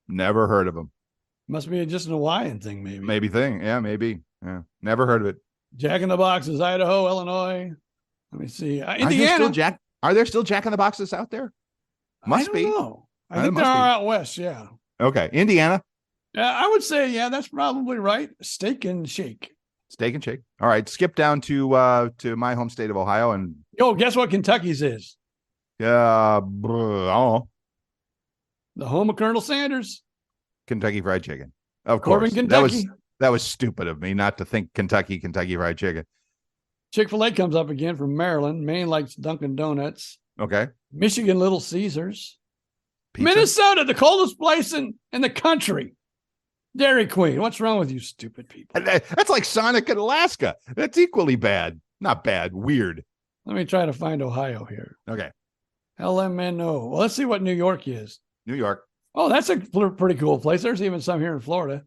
Never heard of them. Must be just an Hawaiian thing, maybe. Yeah, maybe. Yeah, never heard of it. Jack in the Boxes, Idaho, Illinois. Let me see. Indiana. Indiana. Are there still Jack in the Boxes out there? Must be. No, I think there are out west. Yeah. Okay, Indiana. Yeah, I would say that's probably right. Steak and Shake. Steak and Shake. All right, skip down to my home state of Ohio, and Guess what Kentucky's is? I don't know. The home of Colonel Sanders. Kentucky Fried Chicken. Of Corbin, course. Kentucky. That was stupid of me not to think Kentucky Fried Chicken. Chick-fil-A comes up again from Maryland. Maine likes Dunkin' Donuts. Okay. Michigan, Little Caesars. Pizza? Minnesota, the coldest place in the country. Dairy Queen. What's wrong with you stupid people? That's like Sonic in Alaska. That's equally bad. Not bad. Weird. Let me try to find Ohio here. Okay. LMNO. Well, let's see what New York is. New York. Oh, that's a pretty cool place. There's even some here in Florida.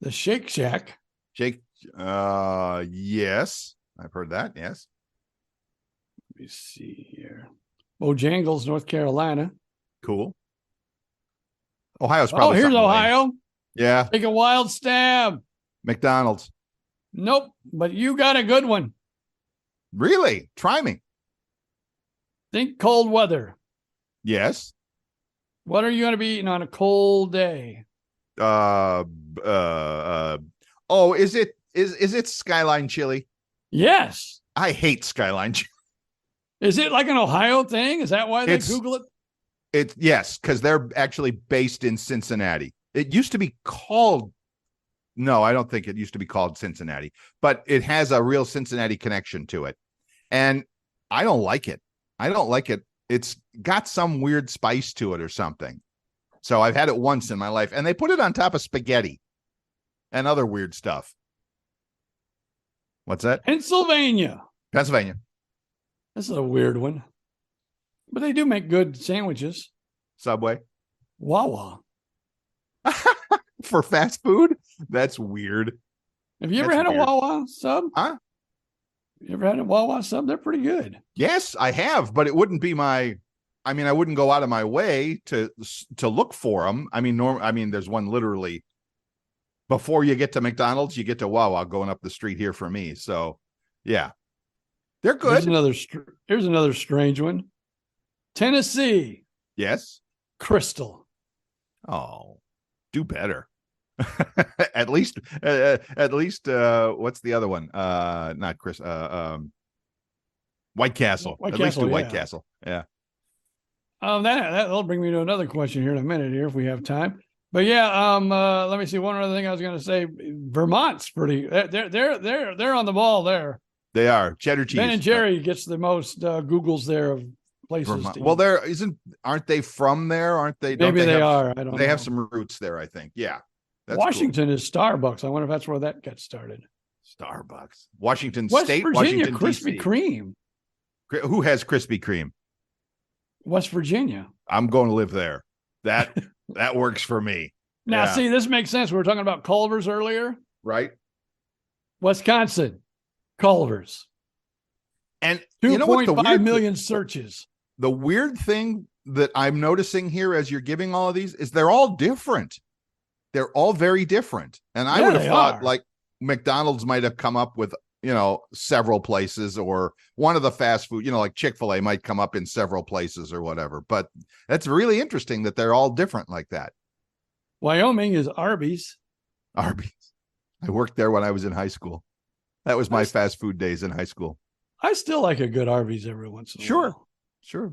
The Shake Shack. Yes. I've heard that. Yes. Let me see here. Bojangles, North Carolina. Cool. Ohio's probably. Oh, here's something Ohio. lame. Yeah. Take a wild stab. McDonald's. Nope, but you got a good one. Really? Try me. Think cold weather. Yes. What are you going to be eating on a cold day? Is it Skyline chili? Yes. I hate Skyline chili. Is it like an Ohio thing? Is that why they Google it? Yes, because they're actually based in Cincinnati. It used to be called. No, I don't think it used to be called Cincinnati, but it has a real Cincinnati connection to it. And I don't like it. It's got some weird spice to it or something. So I've had it once in my life, and they put it on top of spaghetti and other weird stuff. What's that? Pennsylvania. This is a weird one. But they do make good sandwiches. Subway. Wawa. For fast food? That's weird. Have you ever had a Wawa sub? Huh? You ever had a Wawa sub? They're pretty good. Yes, I have, but it wouldn't be I wouldn't go out of my way to look for them. There's one literally before you get to McDonald's, you get to Wawa going up the street here for me. So, yeah. They're good. Here's another strange one. Tennessee. Yes. Crystal. Oh, do better. at least what's the other one? Not Chris. White Castle. At least do White Castle. Yeah. That'll bring me to another question here in a minute here if we have time. But yeah, let me see. One other thing I was going to say. Vermont's pretty. They're on the ball there. They are. Cheddar cheese. Ben and Jerry gets the most Googles there of places. Vermont. Well, aren't they from there? Aren't they? Maybe they are. I don't know. They have some roots there, I think. Yeah. Washington is Starbucks. I wonder if that's where that got started. Starbucks. Washington West State. Virginia, Washington, Krispy Kreme. Who has Krispy Kreme? West Virginia. I'm going to live there. That works for me. Now, see, this makes sense. We were talking about Culver's earlier. Right. Wisconsin. Culver's. And 2.5 million searches. The weird thing that I'm noticing here as you're giving all of these is they're all different. They're all very different. And I would have thought like McDonald's might have come up with, several places, or one of the fast food, like Chick-fil-A might come up in several places or whatever. But that's really interesting that they're all different like that. Wyoming is Arby's. Arby's. I worked there when I was in high school. That was my fast food days in high school. I still like a good Arby's every once in a while. Sure.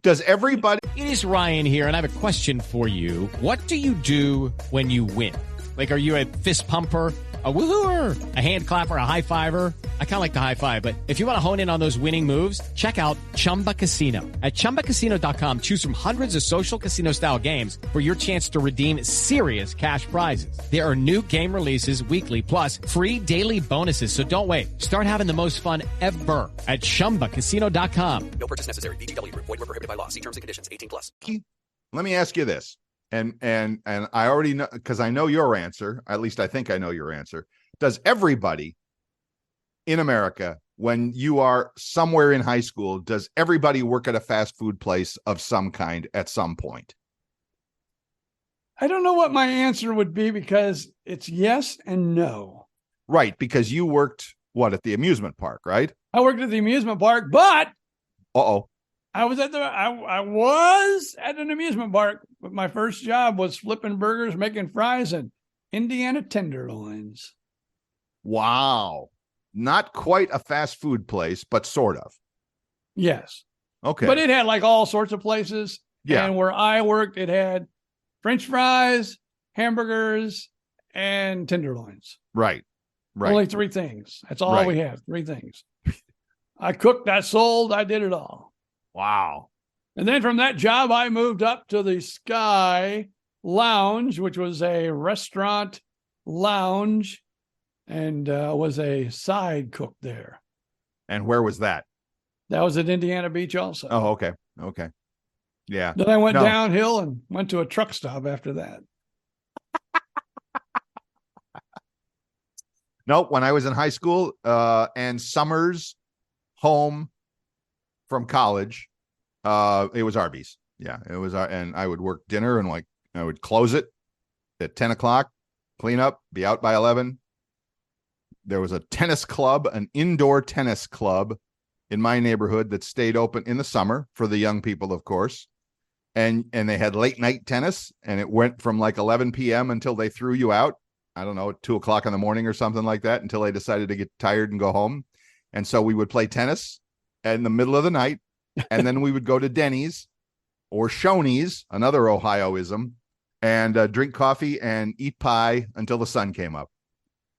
Does everybody? It is Ryan here, and I have a question for you. What do you do when you win? Like, are you a fist pumper, a woohooer, a hand clapper, a high fiver? I kind of like the high five, but if you want to hone in on those winning moves, check out Chumba Casino. At ChumbaCasino.com, choose from hundreds of social casino style games for your chance to redeem serious cash prizes. There are new game releases weekly, plus free daily bonuses. So don't wait. Start having the most fun ever at ChumbaCasino.com. No purchase necessary. VGW Group. Void where prohibited by law. See terms and conditions. 18+. Let me ask you this. And I already know, because I know your answer. At least I think I know your answer. Does everybody in America, when you are somewhere in high school, does everybody work at a fast food place of some kind at some point? I don't know what my answer would be because it's yes and no. Right, because you worked, at the amusement park, right? I worked at the amusement park, but Uh-oh. I was at an amusement park, but my first job was flipping burgers, making fries, and Indiana tenderloins. Wow. Not quite a fast food place, but sort of. Yes. Okay. But it had like all sorts of places. Yeah. And where I worked, it had French fries, hamburgers, and tenderloins. Right. Only three things. That's all Right. we had. Three things. I cooked, I sold, I did it all. Wow. And then from that job, I moved up to the Sky Lounge, which was a restaurant lounge, and was a side cook there. And where was that? That was at Indiana Beach also. Oh, okay. Okay. Yeah. Then I went downhill and went to a truck stop after that. Nope. When I was in high school and summers home from college, it was Arby's. Yeah, it was. And I would work dinner and I would close it at 10 o'clock, clean up, be out by 11. There was a tennis club, an indoor tennis club in my neighborhood that stayed open in the summer for the young people, of course. And they had late night tennis, and it went from like 11 p.m. until they threw you out. I don't know, at 2 o'clock in the morning or something like that, until they decided to get tired and go home. And so we would play tennis in the middle of the night, and then we would go to Denny's or Shoney's, another Ohioism, and drink coffee and eat pie until the sun came up,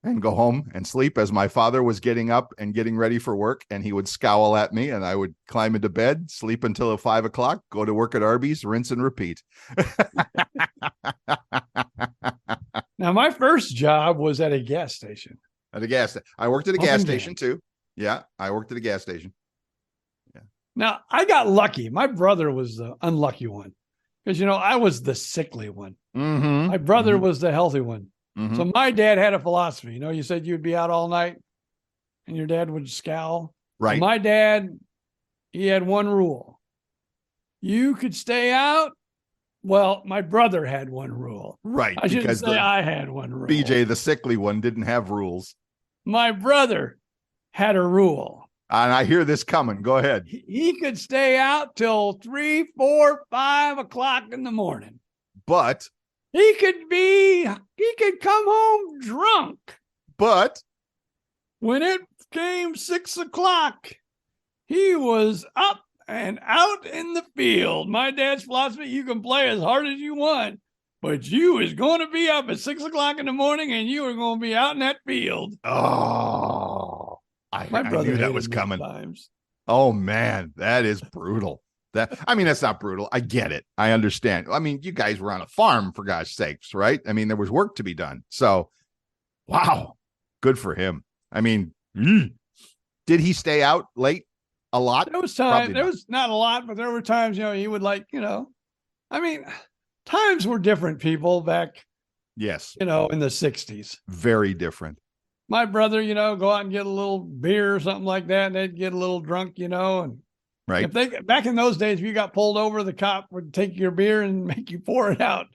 and go home and sleep as my father was getting up and getting ready for work, and he would scowl at me, and I would climb into bed, sleep until 5 o'clock, go to work at Arby's, rinse and repeat. Now, my first job was at a gas station. At a gas station. I worked at a gas station too. Yeah, I worked at a gas station. Yeah. Now, I got lucky. My brother was the unlucky one because, I was the sickly one. Mm-hmm. My brother was the healthy one. Mm-hmm. So my dad had a philosophy. You said you'd be out all night and your dad would scowl. Right. My dad, he had one rule. You could stay out. Well, my brother had one rule. Right. I shouldn't say I had one rule. BJ, the sickly one, didn't have rules. My brother had a rule. And I hear this coming. Go ahead. He could stay out till 3, 4, 5 o'clock in the morning. But he could come home drunk. But when it came 6 o'clock, he was up and out in the field. My dad's philosophy, you can play as hard as you want, but you is going to be up at 6 o'clock in the morning and you are going to be out in that field. Oh, I knew that was coming. Times. Oh, man, that is brutal. That's not brutal. I get it. I understand. You guys were on a farm, for gosh sakes, right? There was work to be done. So, wow, good for him. Did he stay out late a lot? There was time. There was not a lot, but there were times, he would times were different, people, back. Yes. In the 60s. Very different. My brother, go out and get a little beer or something like that, and they'd get a little drunk, and right. Back in those days, if you got pulled over, the cop would take your beer and make you pour it out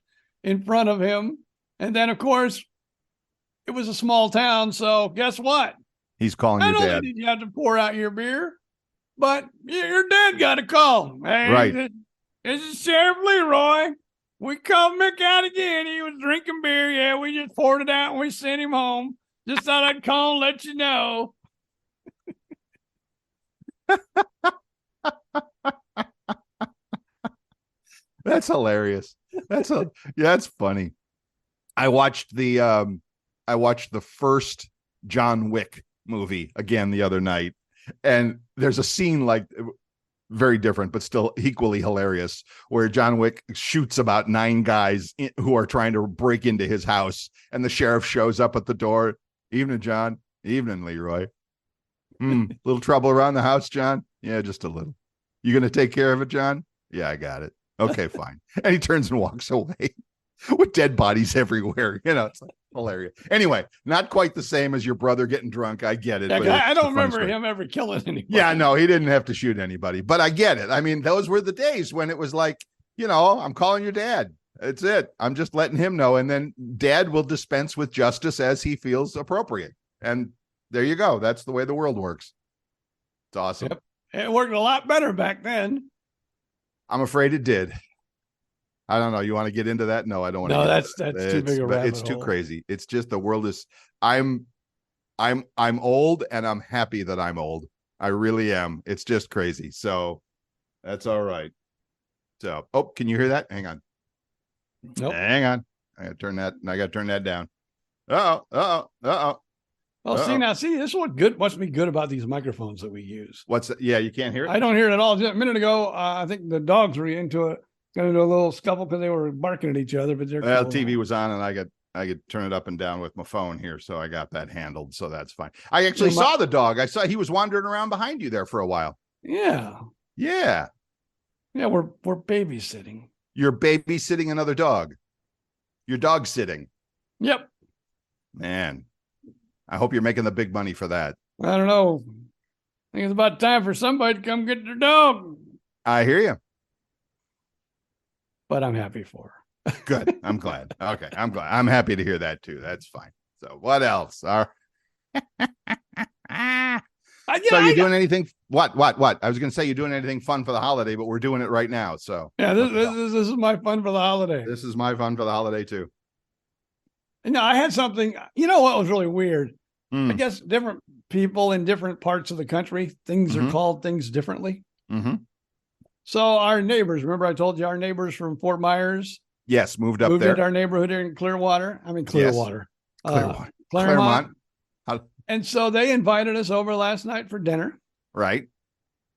in front of him. And then, of course, it was a small town, so guess what? He's calling your dad. Not only did you have to pour out your beer, but your dad got a call. Hey, right. This is Sheriff Leroy. We called Mick out again. He was drinking beer. Yeah, we just poured it out and we sent him home. Just thought I'd call and let you know. That's hilarious. That's funny. I watched the first John Wick movie again the other night, and there's a scene like very different but still equally hilarious where John Wick shoots about 9 guys who are trying to break into his house, and the sheriff shows up at the door. Evening, John. Evening, Leroy. Little trouble around the house, John? Yeah, just a little. You gonna take care of it, John? Yeah, I got it. Okay, fine. And he turns and walks away with dead bodies everywhere. It's like hilarious. Anyway, not quite the same as your brother getting drunk. I get it. Yeah, I don't remember him ever killing anybody. Yeah, no, he didn't have to shoot anybody, but I get it. I mean, those were the days when it was like, I'm calling your dad. That's it. I'm just letting him know. And then dad will dispense with justice as he feels appropriate. And there you go. That's the way the world works. It's awesome. Yep. It worked a lot better back then. I'm afraid it did. I don't know. You want to get into that? No, I don't want to. No, that's too big a rabbit It's too hole. crazy. It's just the world is. I'm old, and I'm happy that I'm old. I really am. It's just crazy. So that's all right. So, can you hear that? Hang on. Nope. Hang on. I got to turn that down. Uh-oh. Well, see, this is what must be good about these microphones that we use. What's that? Yeah, you can't hear it? I don't hear it at all. Just a minute ago, I think the dogs were into it. Got into a little scuffle because they were barking at each other, but they're cool. TV was on, and I could turn it up and down with my phone here, so I got that handled, so that's fine. I actually saw the dog. I saw he was wandering around behind you there for a while. Yeah. Yeah. Yeah, we're babysitting. You're babysitting another dog. You're dog sitting. Yep. Man, I hope you're making the big money for that. I don't know. I think it's about time for somebody to come get their dog. I hear you. But I'm happy for her. Good. I'm glad. Okay. I'm glad. I'm happy to hear that too. That's fine. So what else? So you're doing anything? What? I was going to say you're doing anything fun for the holiday, but we're doing it right now. So yeah, this is my fun for the holiday. This is my fun for the holiday too. And I had something, what was really weird? I guess different people in different parts of the country, things are called things differently. Mm-hmm. So our neighbors, remember I told you our neighbors from Fort Myers? Yes, moved there. Into our neighborhood here in Clearwater. Clearwater. Yes. Claremont. And so they invited us over last night for dinner. Right.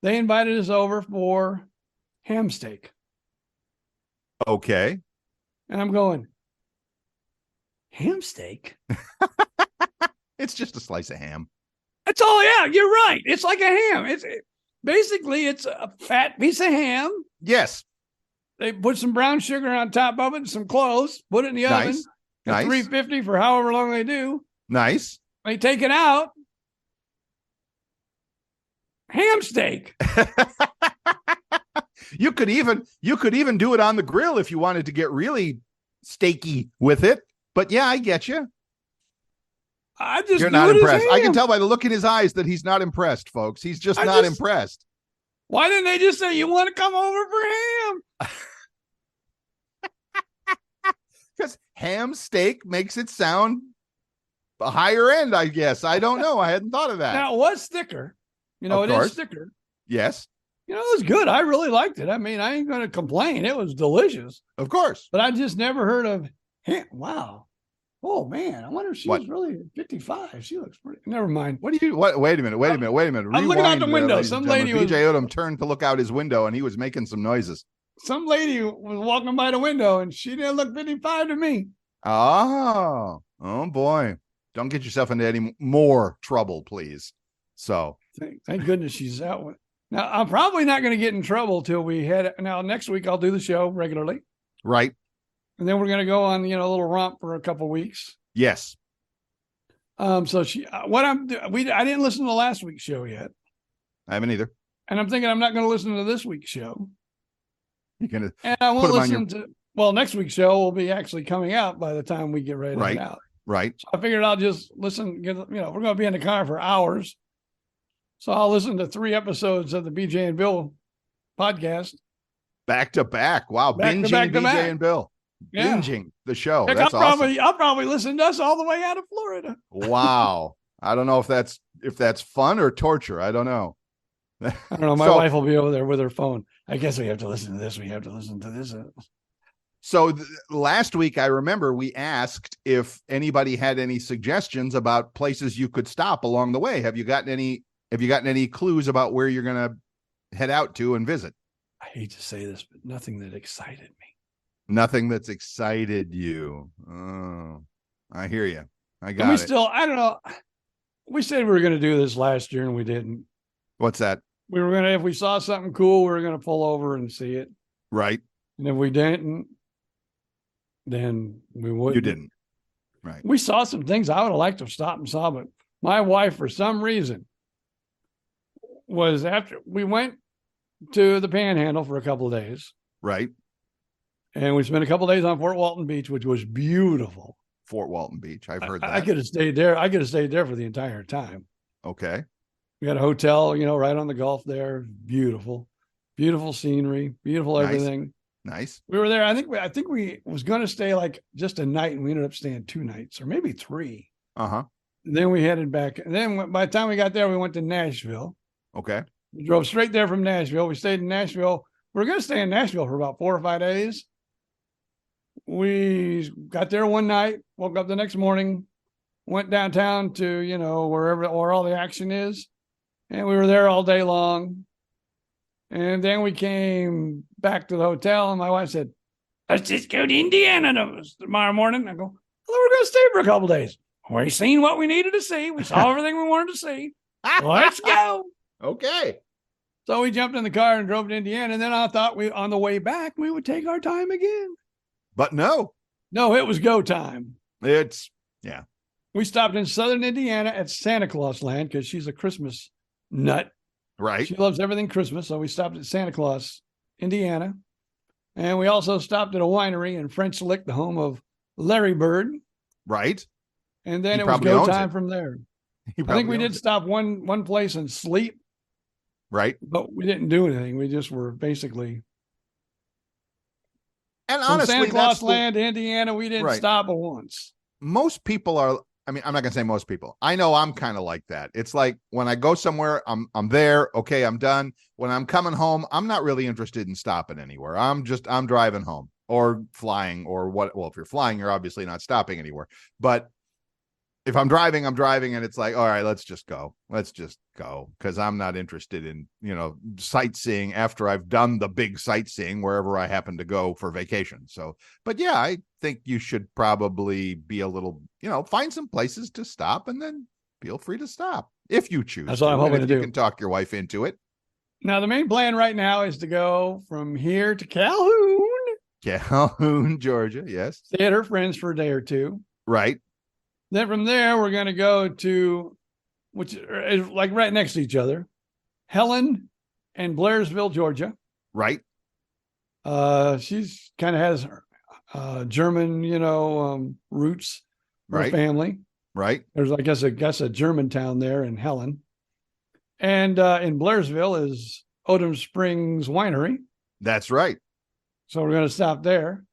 They invited us over for ham steak. Okay. And I'm going, ham steak? It's just a slice of ham. That's all. Yeah, you're right. It's like a ham. Basically, it's a fat piece of ham. Yes. They put some brown sugar on top of it and some cloves, put it in the oven. Nice. 350 for however long they do. Nice. They take it out. Ham steak. You could even do it on the grill if you wanted to get really steaky with it. But yeah, I get you. You're not impressed. I can tell by the look in his eyes that he's not impressed, folks. He's just not impressed. Why didn't they just say, you want to come over for ham? Because ham steak makes it sound a higher end, I guess. I don't know. I hadn't thought of that. Now, it was thicker. It is thicker. Yes. It was good. I really liked it. I mean, I ain't going to complain. It was delicious. Of course. But I just never heard of ham. Wow. Oh man, I wonder if she was really 55. She looks pretty. Never mind. Wait a minute. I'm looking out the window. Some lady was. BJ Odom turned to look out his window, and he was making some noises. Some lady was walking by the window, and she didn't look 55 to me. Oh boy! Don't get yourself into any more trouble, please. So thank goodness she's out. Now I'm probably not going to get in trouble till we head. Now next week I'll do the show regularly. Right. And then we're going to go on, a little romp for a couple of weeks. Yes. So I didn't listen to last week's show yet. I haven't either. And I'm thinking I'm not going to listen to this week's show. You're going to. And I won't listen to. Well, next week's show will be actually coming out by the time we get ready to head out. Right. So I figured I'll just listen. We're going to be in the car for hours, so I'll listen to 3 episodes of the BJ and Bill podcast back to back. Wow, binging BJ and Bill. Yeah. Binging the show. Heck, That's awesome. I'll probably listen to us all the way out of Florida. Wow. I don't know if that's fun or torture. I don't know. I don't know. My wife will be over there with her phone. I guess we have to listen to this. We have to listen to this. So last week, I remember we asked if anybody had any suggestions about places you could stop along the way. Have you gotten any clues about where you're going to head out to and visit? I hate to say this, but nothing that excited me. Nothing that's excited you. Oh, I hear you. I got and we it. Still, I don't know. We said we were going to do this last year and we didn't. What's that? We were going to, if we saw something cool, we were going to pull over and see it. Right. And if we didn't, then we wouldn't. You didn't. Right. We saw some things I would have liked to have stopped and saw, but my wife, for some reason, was after we went to the Panhandle for a couple of days. Right. And we spent a couple of days on Fort Walton Beach, which was beautiful. Fort Walton Beach. I've heard that. I could have stayed there. I could have stayed there for the entire time. Okay. We had a hotel, right on the Gulf there. Beautiful, beautiful scenery, beautiful everything. Nice. We were there. I think we was going to stay like just a night, and we ended up staying 2 nights or maybe 3. Uh-huh. And then we headed back. And then by the time we got there, we went to Nashville. Okay. We drove straight there from Nashville. We stayed in Nashville. We were going to stay in Nashville for about 4 or 5 days. We got there one night, woke up the next morning, went downtown to, where all the action is. And we were there all day long. And then we came back to the hotel, and my wife said, let's just go to Indiana tomorrow morning. I go, well, we're going to stay for a couple of days. We seen what we needed to see. We saw everything we wanted to see. Let's go. Okay. So we jumped in the car and drove to Indiana. And then I thought on the way back, we would take our time again. But no, it was go time. Yeah. We stopped in southern Indiana at Santa Claus Land because she's a Christmas nut. Right. She loves everything Christmas. So we stopped at Santa Claus, Indiana. And we also stopped at a winery in French Lick, the home of Larry Bird. Right. And then it was go time from there. I think we did stop one place and sleep. Right. But we didn't do anything. We just were basically. And honestly, Santa Claus Land, Indiana, we didn't stop once. Most people are, I'm not going to say most people. I know I'm kind of like that. It's like when I go somewhere, I'm there. Okay, I'm done. When I'm coming home, I'm not really interested in stopping anywhere. I'm driving home or flying or what. Well, if you're flying, you're obviously not stopping anywhere. But if I'm driving, and it's like, all right, let's just go. Because I'm not interested in, sightseeing after I've done the big sightseeing wherever I happen to go for vacation. So, but yeah, I think you should probably be a little, find some places to stop and then feel free to stop if you choose. That's what I'm hoping to do. You can talk your wife into it. Now, the main plan right now is to go from here to Calhoun, Georgia. Yes. Stay at her friends for a day or two. Right. Then from there, we're going to go to, which is like right next to each other, Helen and Blairsville, Georgia. Right. She's kind of has German, roots, her family. Right. There's, I guess a German town there in Helen. And in Blairsville is Odom Springs Winery. That's right. So we're going to stop there.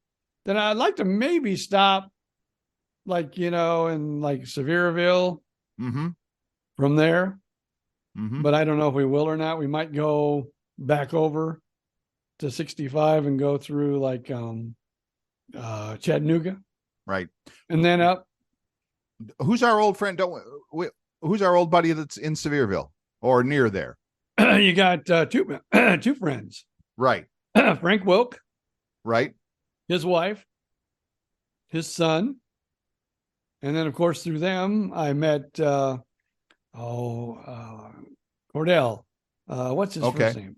Then I'd like to maybe stop in like Sevierville from there. Mm-hmm. But I don't know if we will or not. We might go back over to 65 and go through like Chattanooga. Right. And then up. Who's our old friend? Who's our old buddy that's in Sevierville or near there? You got two friends. Right. Frank Wilk. Right. His wife. His son. And then, of course, through them, I met Cordell. What's his first name?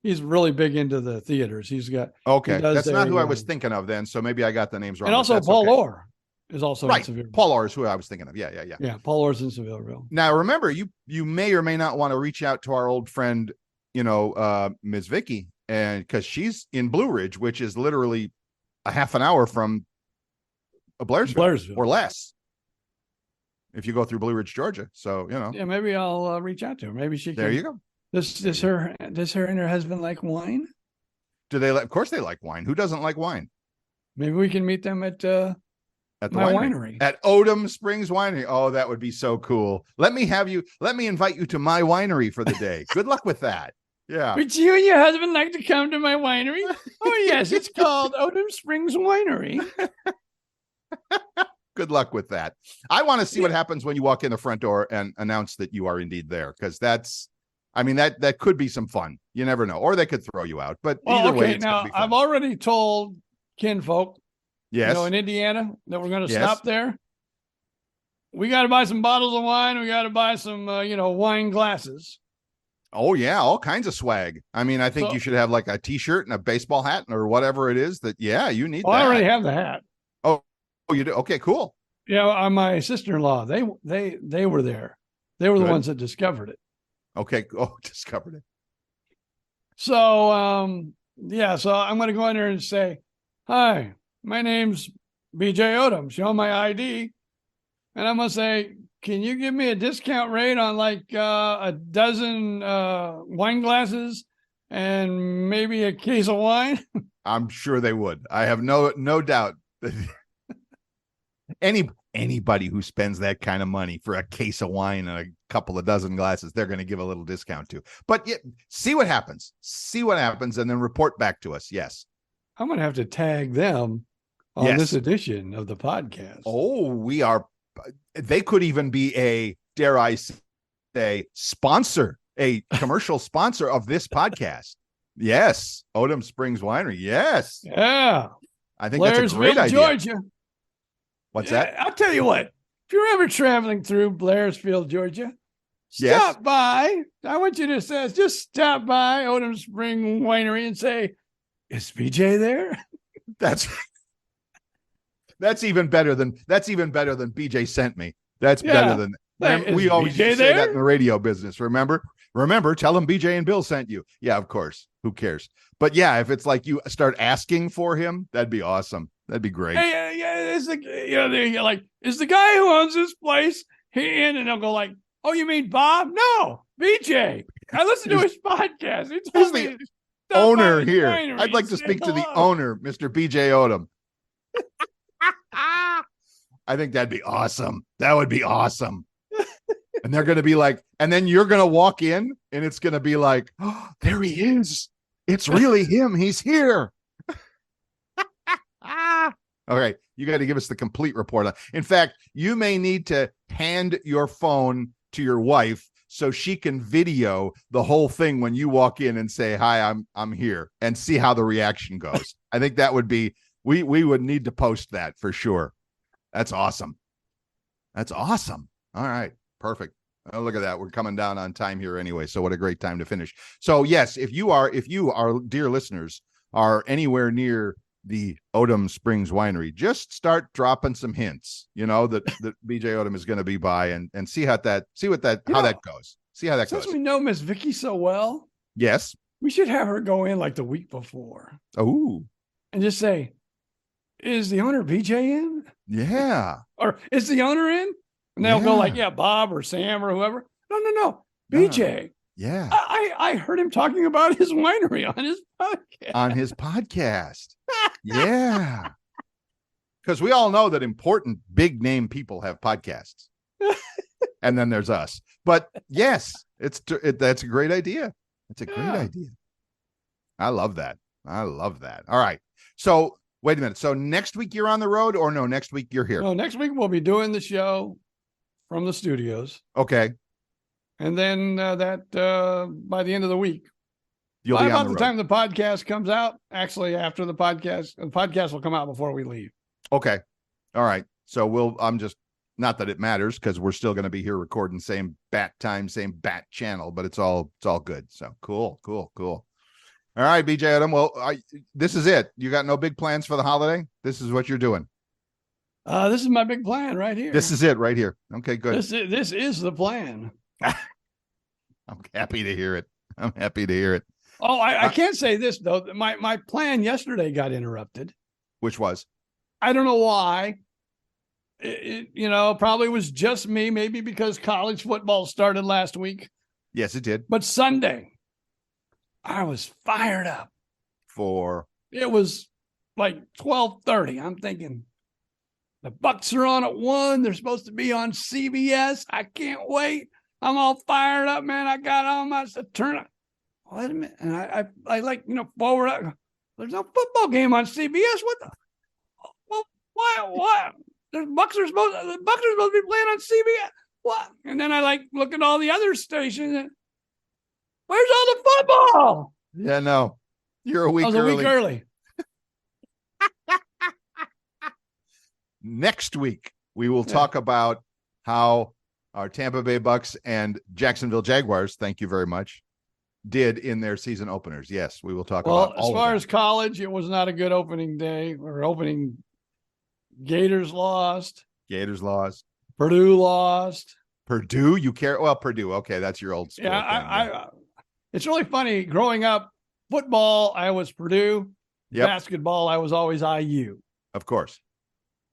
He's really big into the theaters. He's got That's not who I was thinking of then. So maybe I got the names wrong. And also Paul Orr is also in Sevierville. Paul Orr is who I was thinking of. Yeah. Yeah, Paul Orr's in Sevierville. Now remember, you may or may not want to reach out to our old friend, Ms. Vicky, and because she's in Blue Ridge, which is literally a half an hour from Blairsville or less if you go through Blue Ridge, Georgia. So, Yeah, maybe I'll reach out to her. Maybe she can. There you go. Does her and her husband like wine? Of course they like wine. Who doesn't like wine? Maybe we can meet them at the winery. At Odom Springs Winery. Oh, that would be so cool. Let me invite you to my winery for the day. Good luck with that. Yeah. Would you and your husband like to come to my winery? Oh, yes. It's called Odom Springs Winery. Good luck with that. I want to see what happens when you walk in the front door and announce that you are indeed there, because that could be some fun. You never know. Or they could throw you out. But either way, it's now I've already told kinfolk, yes, in Indiana, that we're going to stop there. We got to buy some bottles of wine. We got to buy some, wine glasses. Oh, yeah. All kinds of swag. I mean, I think you should have like a T-shirt and a baseball hat or whatever it is that, you need that. I already have the hat. Oh, you do? Okay, cool. Yeah, my sister-in-law, they were there. They were the ones that discovered it. Okay. Oh, discovered it. So, so I'm going to go in there and say, hi, my name's BJ Odom. Show my ID. And I'm going to say, can you give me a discount rate on like a dozen wine glasses and maybe a case of wine? I'm sure they would. I have no doubt that anybody who spends that kind of money for a case of wine and a couple of dozen glasses, they're going to give a little discount to. But see what happens. See what happens, and then report back to us. Yes. I'm going to have to tag them on this edition of the podcast. Oh, we are. They could even be a, dare I say, sponsor, a commercial sponsor of this podcast. Yes. Odom Springs Winery. Yes. Yeah. I think that's a great idea. Georgia. What's that? I'll tell you what. If you're ever traveling through Blairsfield, Georgia, stop by. I want you to just stop by Odom Spring Winery and say, is BJ there? That's even better than BJ sent me. That's better than we always say that in the radio business. Remember, tell them BJ and Bill sent you. Yeah, of course. Who cares? But yeah, if it's like you start asking for him, that'd be awesome. That'd be great. It's like, is the guy who owns this place in? And they'll go like, oh, you mean Bob? No, BJ. I listened to his podcast. He told me the owner here. I'd like to speak to the owner, Mr. BJ Odom. I think that'd be awesome. That would be awesome. And they're going to be like, and then you're going to walk in and it's going to be like, oh, there he is. It's really him. He's here. All right. You got to give us the complete report. In fact, you may need to hand your phone to your wife so she can video the whole thing when you walk in and say, hi, I'm here, and see how the reaction goes. I think that would be, we would need to post that for sure. That's awesome. That's awesome. All right. Perfect. Oh, look at that. We're coming down on time here anyway. So what a great time to finish. So yes, if you are, dear listeners, are anywhere near the Odom Springs Winery, just start dropping some hints, that BJ Odom is going to be by and see how that goes. See how that goes. Since we know Miss Vicky so well. Yes. We should have her go in like the week before. Oh. And just say, is the owner BJ in? Yeah. Or is the owner in? And they'll go like, yeah, Bob or Sam or whoever. No. BJ. Yeah. I heard him talking about his winery on his podcast. Yeah. Because we all know that important big name people have podcasts. And then there's us. But yes, that's a great idea. It's a great idea. I love that. All right. So wait a minute. So next week you're on the road, or no, next week you're here? No, next week we'll be doing the show from the studios. Okay. And then by the end of the week, you'll be on the time the podcast comes out, actually after the podcast will come out before we leave. Okay. All right. So not that it matters, because we're still going to be here recording same bat time, same bat channel, but it's all good. So cool. All right, BJ Odom. Well, this is it. You got no big plans for the holiday? This is what you're doing. This is my big plan right here. This is it right here. Okay, good. This is the plan. I'm happy to hear it. Oh, I can't say this though. My plan yesterday got interrupted. Which was? I don't know why. It probably was just me. Maybe because college football started last week. Yes, it did. But Sunday, I was fired up. It was like 12:30. I'm thinking, the Bucks are on at 1. They're supposed to be on CBS. I can't wait. I'm all fired up, man. I got all my turn. wait a minute. And I like, forward. There's no football game on CBS. What the? Well, why? The Bucks are supposed to be playing on CBS. What? And then I look at all the other stations. And, where's all the football? Yeah, no. You're a week early. Next week, we will talk about how our Tampa Bay Bucks and Jacksonville Jaguars, thank you very much, did in their season openers. Yes, we will talk about all of that. As far as college, it was not a good opening day or opening. Gators lost. Purdue lost. Purdue? You care? Well, Purdue. Okay, that's your old school. Yeah, it's really funny. Growing up, football, I was Purdue. Yep. Basketball, I was always IU. Of course.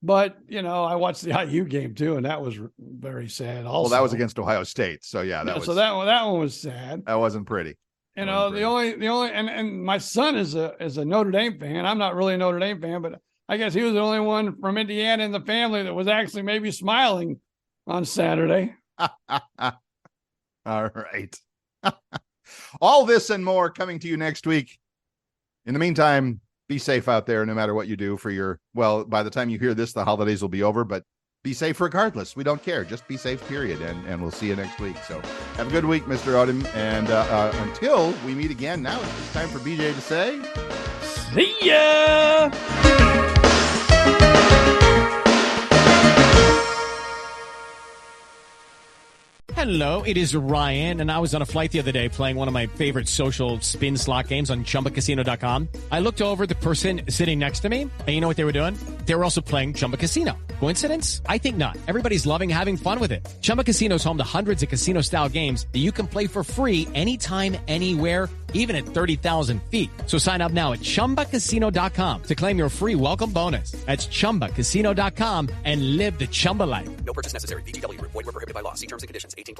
But, I watched the IU game too, and that was very sad also. Well, that was against Ohio State. So, so that one was sad. That wasn't pretty. The only and my son is a Notre Dame fan. I'm not really a Notre Dame fan, but I guess he was the only one from Indiana in the family that was actually maybe smiling on Saturday. All right. All this and more coming to you next week. In the meantime, be safe out there no matter what you do by the time you hear this, the holidays will be over, but be safe regardless. We don't care. Just be safe, period. And we'll see you next week. So have a good week, Mr. Odom. And until we meet again, now it's time for BJ to say, see ya! Hello, it is Ryan, and I was on a flight the other day playing one of my favorite social spin slot games on ChumbaCasino.com. I looked over the person sitting next to me, and you know what they were doing? They were also playing Chumba Casino. Coincidence? I think not. Everybody's loving having fun with it. Chumba Casino is home to hundreds of casino-style games that you can play for free anytime, anywhere, even at 30,000 feet. So sign up now at ChumbaCasino.com to claim your free welcome bonus. That's ChumbaCasino.com and live the Chumba life. No purchase necessary. VGW. Void where prohibited by law. See terms and conditions. 18+.